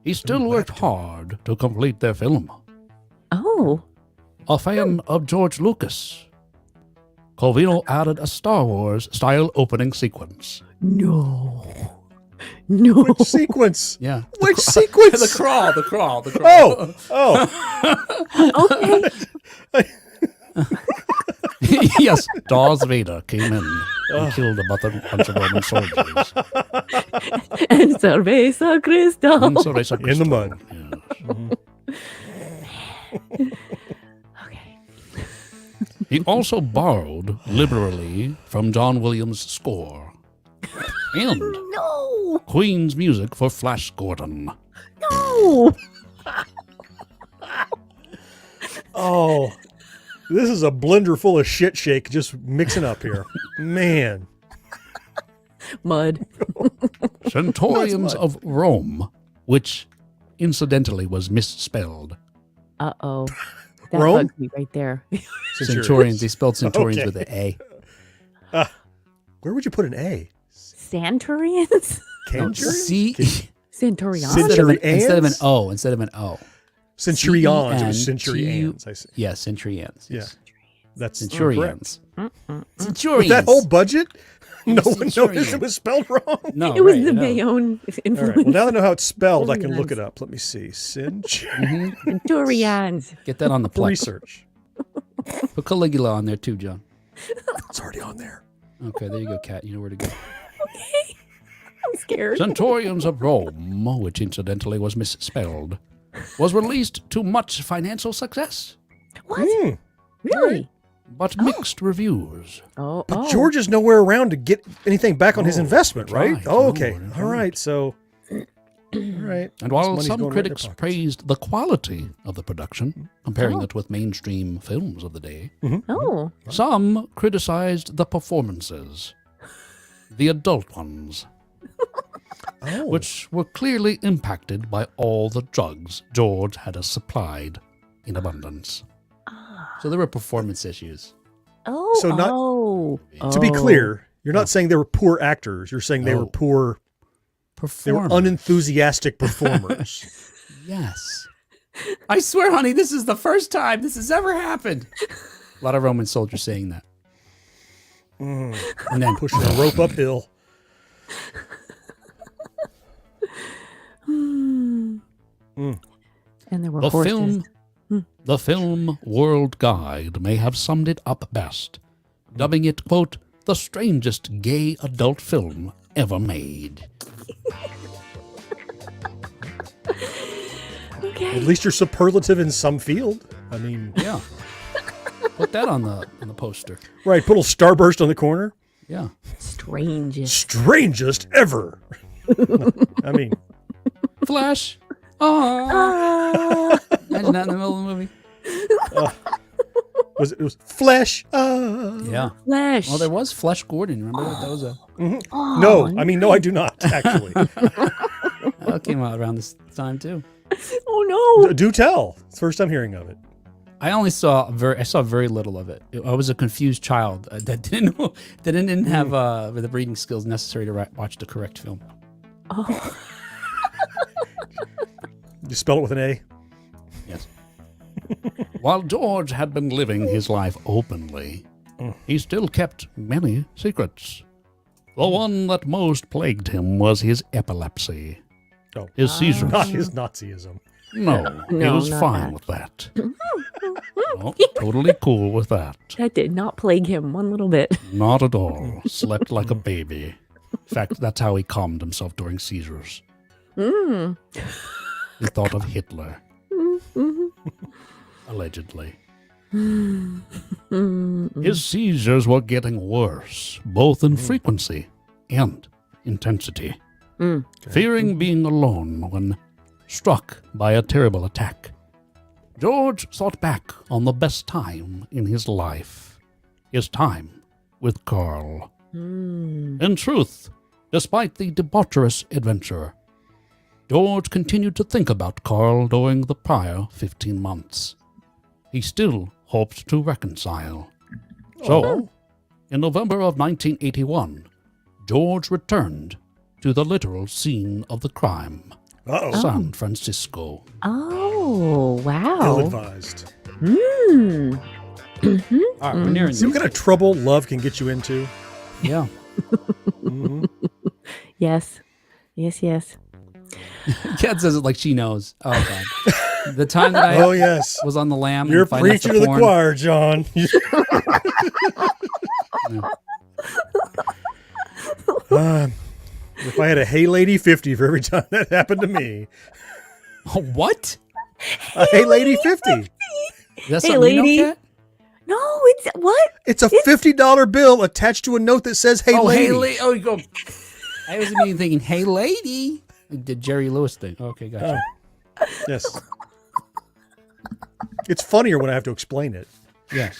he still worked hard to complete their film. Oh. A fan of George Lucas, Covino added a Star Wars-style opening sequence. No. No. Which sequence? Yeah. Which sequence? The crawl. Oh. Okay. Yes, Darth Vader came in and killed a bunch of Roman soldiers. And cerveza cristal. And so they said In the mud. Yes. Okay. He also borrowed liberally from John Williams' score and No. Queen's music for Flash Gordon. No. Oh. This is a blender full of shit shake just mixing up here. Man. Mud. Centurions of Rome, which incidentally was misspelled. Uh-oh. That Rome? bugs me right there. Centurions, they spelled Centurions Okay. with an A. Where would you put an A? Centurions? Centurions? C Centurions? Centurions? instead of an O. Centurions. It was Centurions. centurions. I see. Yeah, centurions. Yeah. Yes. That's Centurions. With Centurions. that whole budget, no one noticed Centurion. it was spelled wrong. No, It was right, the no. Bayonne All influence. right. Well, now I know how it's spelled. I can Centurions. look it up. Let me see. Centurion. Centurions. Get that on the plex. Research. Put Caligula on there too, John. It's already on there. Okay, there you go, Kat. You know where to go. Okay. I'm scared. Centurions of Rome, which incidentally was misspelled, was released to much financial success, What? Really? but mixed reviews. Oh, But George is nowhere around to get anything back on his investment, right? right. Oh, okay. No, All right. So, all right. And while Money's some going right in their critics pockets. praised the quality of the production, comparing it with mainstream films of the day, Oh. some criticized the performances, the adult ones, Oh. which were clearly impacted by all the drugs George had supplied in abundance. So there were performance issues. Oh. So not- oh. To be clear, you're not saying they were poor actors. You're saying they were No. poor, they were Performance. unenthusiastic performers. Yes. I swear, honey, this is the first time this has ever happened. A lot of Roman soldiers saying that. And then Pushing a rope uphill. And there were the horses. film World Guide may have summed it up best, dubbing it, quote, the strangest gay adult film ever made. Okay. At least you're superlative in some field. I mean, Yeah. Put that on the poster. right. Put a little starburst on the corner. Yeah. Strangest. Strangest ever. I mean, Flash. Oh. Imagine that in the middle of the movie. it was flesh. Yeah. Flesh. Well, there was Flesh Gordon. Remember that? That was No, I mean, no, I do not, actually. that came out around this time too. Oh no. Do tell. It's the first time hearing of it. I only saw very little of it. I was a confused child that didn't have the reading skills necessary to watch the correct film. Oh. You spell it with an A? Yes. While George had been living his life openly, he still kept many secrets. The one that most plagued him was his epilepsy. Oh, His seizures. not his Nazism. No, he No, was not fine that. with that. No, totally cool with that. That did not plague him one little bit. Not at all. Slept like a baby. In fact, that's how he calmed himself during seizures. Mm. He thought of Hitler. Allegedly. His seizures were getting worse, both in frequency and intensity. Fearing being alone when struck by a terrible attack, George thought back on the best time in his life, his time with Carl. In truth, despite the debaucherous adventure, George continued to think about Carl during the prior 15 months. He still hoped to reconcile. So, in November of 1981, George returned to the literal scene of the crime, Uh-oh. San Francisco. Oh, wow. Ill-advised. Mm. All right, we're nearing See what kind of trouble love can get you into? Yeah. Yes. Yes, yes. Kat says it like she knows. Oh, God. The time that I Oh, yes. was on the lam. You're and finding out preaching to the porn- choir, John. If I had a Hey Lady 50 for every time that happened to me. Oh, what? A Hey Lady 50. That's Hey, something you lady. know, Kat? No, it's what? It's a $50 bill attached to a note that says Hey Oh, Lady. hey, lady. Oh, you go. I was immediately thinking, hey, lady. The Jerry Lewis thing. Okay, gotcha. Yes. It's funnier when I have to explain it. Yes.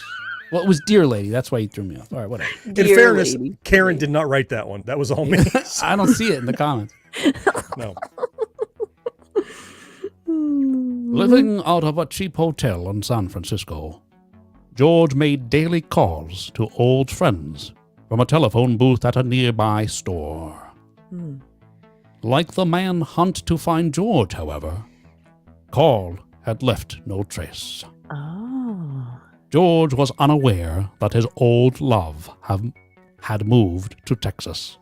Well, it was Dear Lady. That's why you threw me off. All right, whatever. In Dear fairness, lady. Karen did not write that one. That was all me. I don't see it in the comments. No. Living out of a cheap hotel in San Francisco, George made daily calls to old friends from a telephone booth at a nearby store. Like the manhunt to find George, however, Carl had left no trace. Oh. George was unaware that his old love had moved to Texas.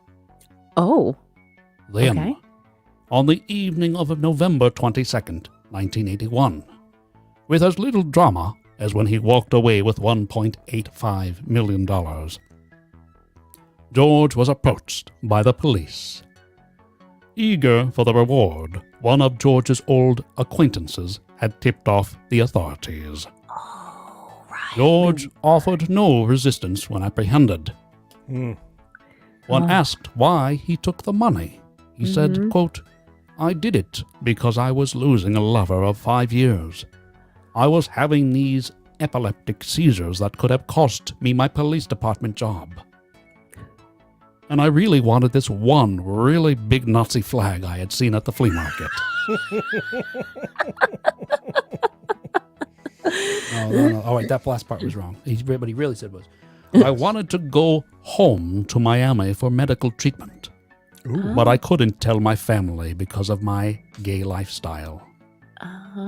Oh. Then, Okay. on the evening of November 22nd, 1981, with as little drama as when he walked away with $1.85 million, George was approached by the police. Eager for the reward, one of George's old acquaintances had tipped off the authorities. Oh, right. George offered no resistance when apprehended. When asked why he took the money, he said, quote, "I did it because I was losing a lover of 5 years. I was having these epileptic seizures that could have cost me my police department job. And I really wanted this one really big Nazi flag I had seen at the flea market." No. Oh, wait, that last part was wrong. What he really said was, "I wanted to go home to Miami for medical treatment, but I couldn't tell my family because of my gay lifestyle."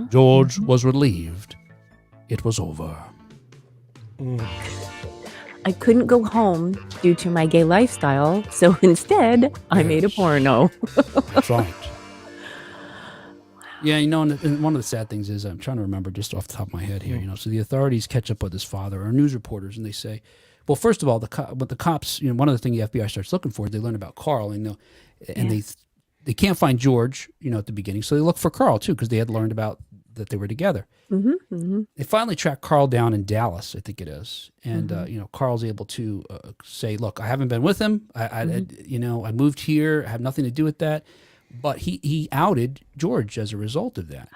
George was relieved. It was over. I couldn't go home due to my gay lifestyle, so instead, I made a porno. That's right. Yeah, and one of the sad things is, I'm trying to remember just off the top of my head here, so the authorities catch up with his father, or news reporters, and they say, well, first of all, what the cops, one of the things the FBI starts looking for is they learn about Carl, and they can't find George, at the beginning, so they look for Carl, too, because they had learned about that they were together. They finally track Carl down in Dallas, I think it is, and Carl's able to say, "Look, I haven't been with him. I moved here. I have nothing to do with that." But he outed George as a result of that,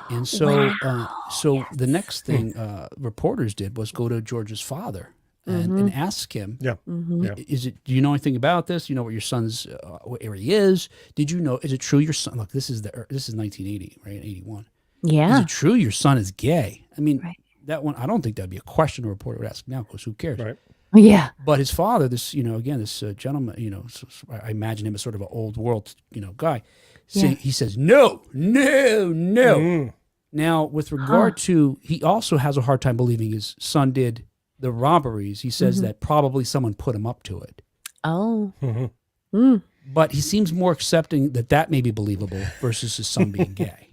and so so the next thing reporters did was go to George's father and ask him, "Is it? Do you know anything about this? You know what your son's where he is? Did you know? Is it true your son? Look, this is 1980, right? 81. Yeah. Is it true your son is gay? I mean, that one, I don't think that'd be a question a reporter would ask now, because who cares? Right. Yeah. But his father, this, this gentleman, I imagine him as sort of an old world, guy. He says, no. Now, with regard to, he also has a hard time believing his son did the robberies. He says that probably someone put him up to it. Oh. But he seems more accepting that may be believable versus his son being gay.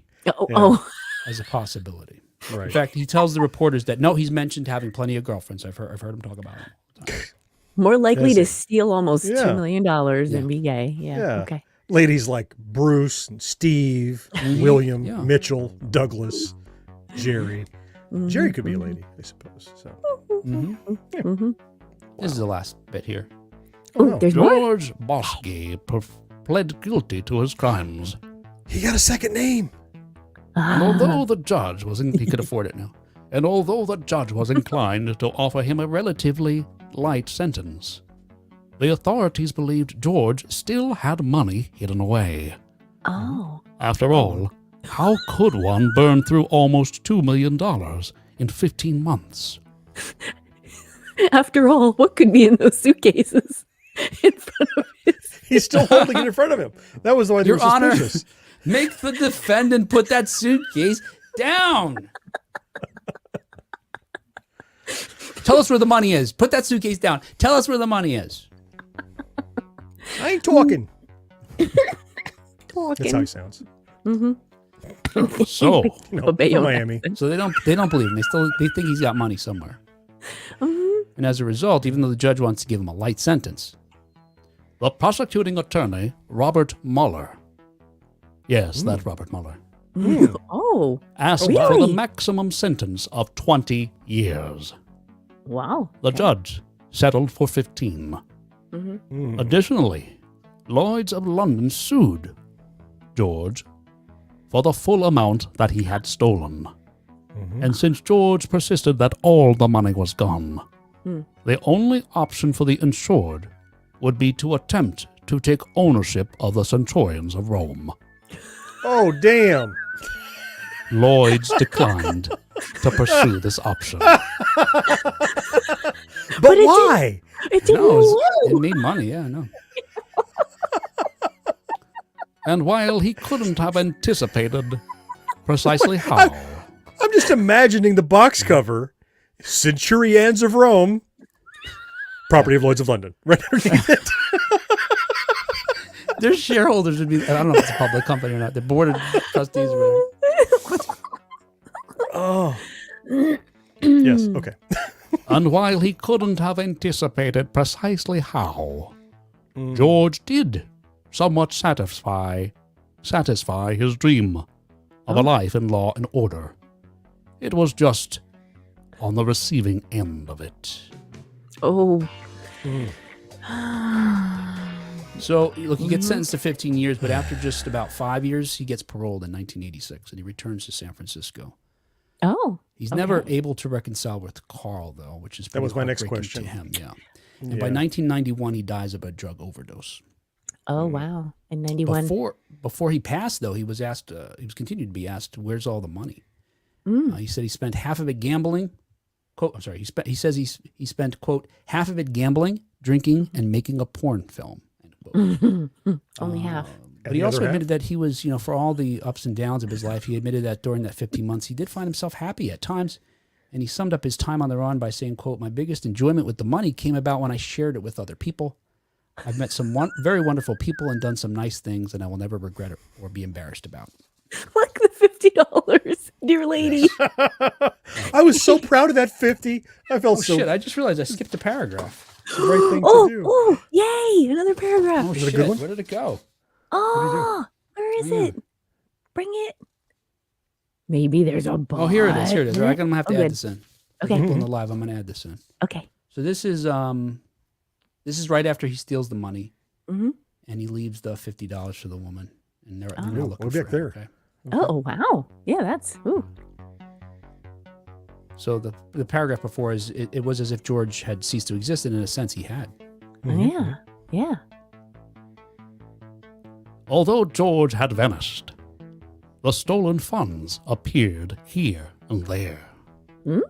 As a possibility. Right. In fact, he tells the reporters that, no, he's mentioned having plenty of girlfriends. I've heard him talk about it. More likely to steal almost $2 million and be gay. Yeah. Okay. Ladies like Bruce and Steve, William, Mitchell, Douglas, Jerry. Jerry could be a lady, I suppose. So. This is the last bit here. Oh, there's more. George Bosque pled guilty to his crimes. He got a second name. And although the judge he could afford it now. And although the judge was inclined to offer him a relatively light sentence, the authorities believed George still had money hidden away. Oh. After all, how could one burn through almost $2 million in 15 months? After all, what could be in those suitcases in front of his? He's still holding it in front of him. That was the one that was suspicious. Make the defendant put that suitcase down. Tell us where the money is. Put that suitcase down. Tell us where the money is. I ain't talking. Talking. That's how he sounds. So, Miami. So they don't believe him. They think he's got money somewhere. And as a result, even though the judge wants to give him a light sentence, the prosecuting attorney, Robert Mueller, yes, that's Robert Mueller, Oh. asked for the maximum sentence of 20 years. Wow. The judge settled for 15. Additionally, Lloyd's of London sued George for the full amount that he had stolen. And since George persisted that all the money was gone, the only option for the insured would be to attempt to take ownership of the Centurions of Rome. Oh, damn. Lloyd's declined to pursue this option. But why? It didn't It made money, yeah, I know. And while he couldn't have anticipated precisely how, I'm just imagining the box cover, Centurions of Rome, property of Lloyd's of London. Right underneath it. Their shareholders would be, I don't know if it's a public company or not, the board of trustees or whatever. Oh. Yes, okay. And while he couldn't have anticipated precisely how, George did somewhat satisfy his dream of a life in law and order. It was just on the receiving end of it. Oh. So, look, he gets sentenced to 15 years, but after just about 5 years, he gets paroled in 1986, and he returns to San Francisco. Oh. He's never able to reconcile with Carl, though, which is That was my next heartbreaking question. to him. Yeah. And by 1991, he dies of a drug overdose. Oh, wow. In 91. Before he passed, though, he was asked. He was continued to be asked, "Where's all the money?" He said he spent half of it gambling. Quote, I'm sorry. He says he spent, quote, half of it gambling, drinking, and making a porn film. End quote. Only half. But he also admitted that he was, for all the ups and downs of his life, he admitted that during that 15 months, he did find himself happy at times. And he summed up his time on the run by saying, quote, "My biggest enjoyment with the money came about when I shared it with other people. I've met some very wonderful people and done some nice things, and I will never regret it or be embarrassed about." Like the $50, dear lady. I was so proud of that 50. I felt so. Shit, I just realized I skipped a paragraph. It's the right thing to do. Oh, yay. Another paragraph. Oh, Was it a shit. good one? Where did it go? Oh, where is it? Bring it. Maybe there's a bot. Oh, here it is. Here it is. All right, I'm going to have to add good. this in. Okay. People in the live, I'm going to add this in. Okay. So this is right after he steals the money, Mm-hmm. and he leaves the $50 for the woman, and they're Oh. looking We'll for get him, there. okay? Oh, wow. Yeah, that's, ooh. So the paragraph before is it was as if George had ceased to exist, and in a sense he had. Yeah. Yeah. Although George had vanished, the stolen funds appeared here and there. Hmm?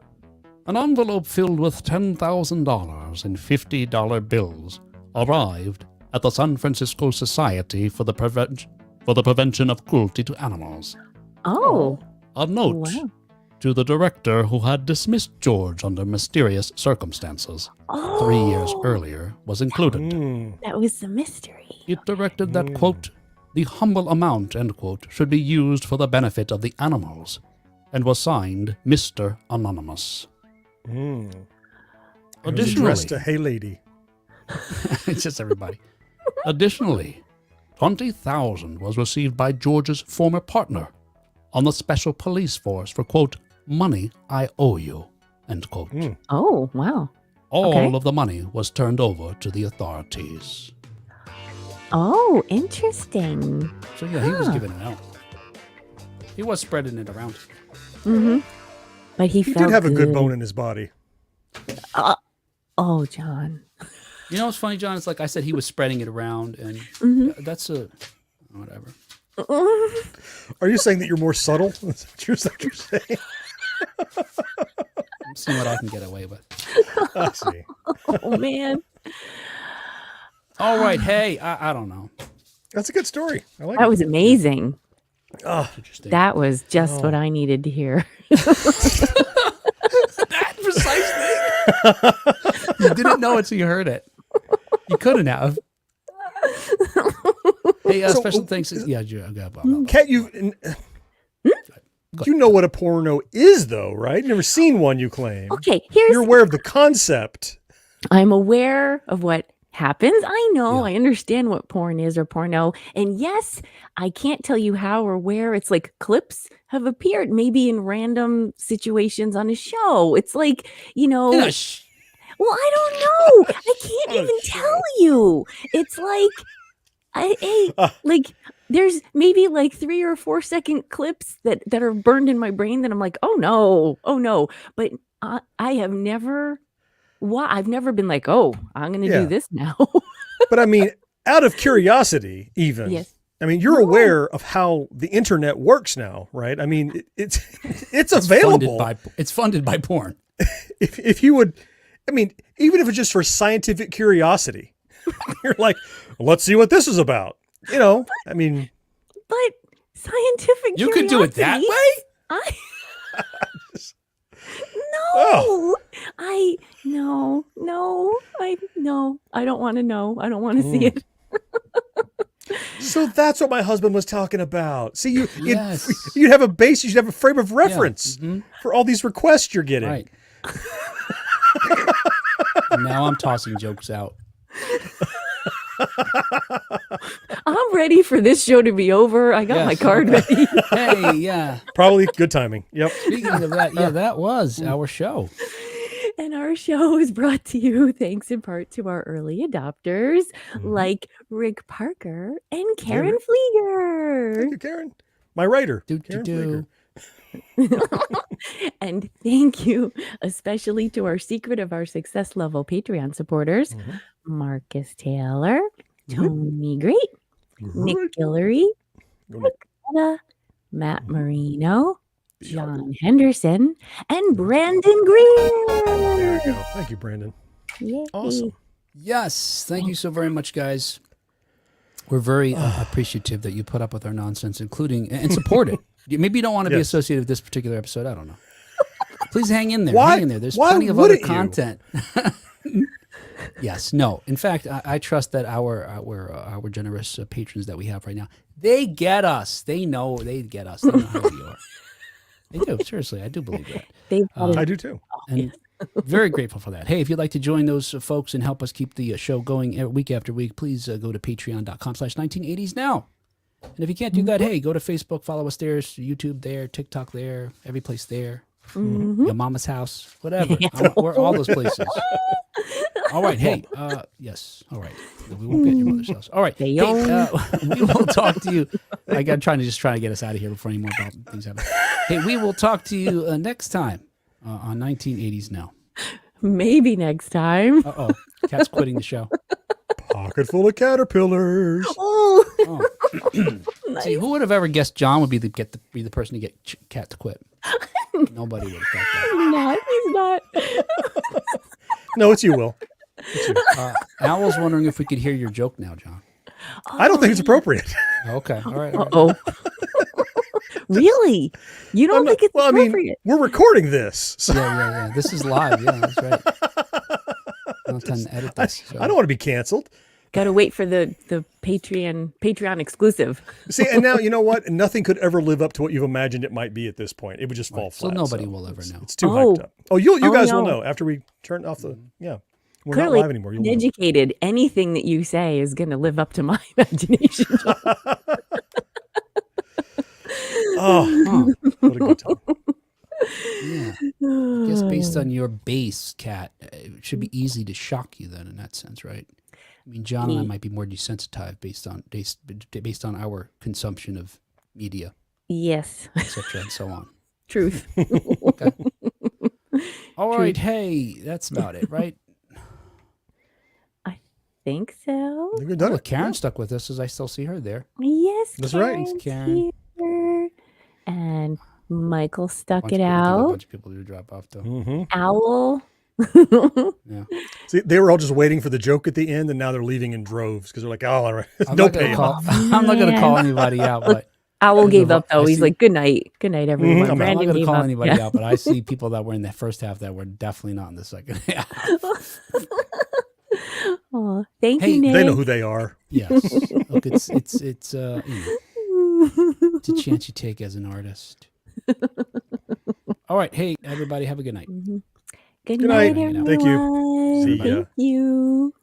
An envelope filled with $10,000 in $50 bills arrived at the San Francisco Society for the Prevention of Cruelty to Animals. Oh. A note Wow. to the director who had dismissed George under mysterious circumstances Oh. 3 years earlier was included. That was the mystery. It directed that, quote, "the humble amount," end quote, "should be used for the benefit of the animals," and was signed Mr. Anonymous. Additionally, Dressed a hey lady. It's just everybody. Additionally, $20,000 was received by George's former partner on the special police force for, quote, "money I owe you," end quote. Oh, wow. All Okay. of the money was turned over to the authorities. Oh, interesting. So yeah, he was giving it out. He was spreading it around. Mm-hmm. But he He felt did have a good bone in his body. Oh, John. You know what's funny, John? It's like I said, he was spreading it around, and that's whatever. Are you saying that you're more subtle? Is that what you're saying? I'm seeing what I can get away with. I see. Oh, man. All right, hey, I don't know. That's a good story. I like That it. was amazing. Interesting. That was just what I needed to hear. that precise thing. You didn't know it, so you heard it. You couldn't have. Hey, So, special thanks. Yeah, Kat, you know what a porno is, though, right? You've never seen one, you claim. Okay, You're aware of the concept. I'm aware of what happens. I know. Yeah. I understand what porn is or porno. And yes, I can't tell you how or where. It's like clips have appeared, maybe in random situations on a show. It's like, well, I don't know. I can't even tell you. It's like, like there's maybe like 3 or 4 second clips that are burned in my brain that I'm like, oh no. But I have never. I've never been like, oh, I'm going to do this now. But I mean, out of curiosity, even. Yes. I mean, you're aware of how the internet works now, right? I mean, it's available. It's funded by porn. If you would, I mean, even if it's just for scientific curiosity, you're like, let's see what this is about. I mean. But scientific You could do it that curiosity, way? Oh. I don't want to know. I don't want to see it. So that's what my husband was talking about. See, Yes. you'd have a base, you should have a frame of reference Mhm. for all these requests you're getting. Right. Now I'm tossing jokes out. I'm ready for this show to be over. I got my Yes, card okay. ready. Hey, yeah. Probably good timing. Yep. Speaking of that, yeah, that was our show. And our show is brought to you thanks in part to our early adopters like Rick Parker and Karen Thank Flieger. you, Karen. My writer. Do, Karen do, Flieger. And thank you especially to our Secret of Our Success level Patreon supporters, Marcus Taylor, Tony Great, Nick Guillory, Go Nick. Anna, Matt Marino, John Henderson, and Brandon Greer. There you go. Thank you, Brandon. Yay. Awesome. Yes. Thank you so very much, guys. We're very appreciative that you put up with our nonsense, including and support it. Maybe you don't want to be Yes. associated with this particular episode. I don't know. Please hang in there. Why- Hang in there. There's why plenty of other wouldn't you? content. Yes. No. In fact, I trust that our generous patrons that we have right now, they get us. They know they get us. They know how we are. They do. Seriously, I do believe that. They've got it. I do too. And very grateful for that. Hey, if you'd like to join those folks and help us keep the show going week after week, please go to patreon.com/1980s now. And if you can't do that, hey, go to Facebook, follow us there, YouTube there, TikTok there, every place there, your mama's house, whatever. We're all those places. All right. Hey, yes. All right. We won't be at your mother's house. All right. Hey, we will talk to you. I'm trying to get us out of here before any more bad things happen. Hey, we will talk to you next time on 1980s Now. Maybe next time. Uh-oh. Cat's quitting the show. Pocket full of caterpillars. Oh, Oh. See, who would have ever guessed John would be the person to get Cat to quit? Nobody would have thought that. he's not. No, it's you, Will. It's you. Owl's wondering if we could hear your joke now, John. I don't think it's appropriate. Okay. All right. All right. Oh. Really? You don't think it's Well, I mean, appropriate? we're recording this. So Yeah. This is live. Yeah, that's right. I don't have time to edit this. So. I don't want to be canceled. Got to wait for the Patreon exclusive. See, and now you know what? Nothing could ever live up to what you've imagined it might be at this point. It would just fall So flat. nobody will ever know. It's too Oh. hyped up. Oh, you guys will no. know after we turn off the. Yeah, we're Clearly, not live anymore. You'll know. uneducated. Anything that you say is going to live up to my imagination. Oh, what a good time. Yeah. I guess based on your base, Cat, it should be easy to shock you then in that sense, right? I mean, John and I might be more desensitized based on our consumption of media, Yes, etc., and so on. truth. Okay. All right. Hey, that's about it, right? Think so. I think we're done. Well, Karen stuck with us as I still see her there. Yes, That's right. Karen's Karen. here. And Michael stuck it A out. bunch of people to drop off though. Mm-hmm. Owl. Yeah. See, they were all just waiting for the joke at the end, and now they're leaving in droves because they're like, "Oh, all right, I'm no not gonna pay." call. I'm not gonna call anybody out, but Owl gave up I though. He's see- like, good night, everyone. I'm out. I'm not Brandon gonna gave call up. anybody Yeah. out. But I see people that were in the first half that were definitely not in the second half. Oh, thank Hey, you, Nick. They know who they are. Yes. Look, it's it's a chance you take as an artist. All right. Hey, everybody, have a good night. Good Good night. night, everyone. Thank you. See ya. Thank you.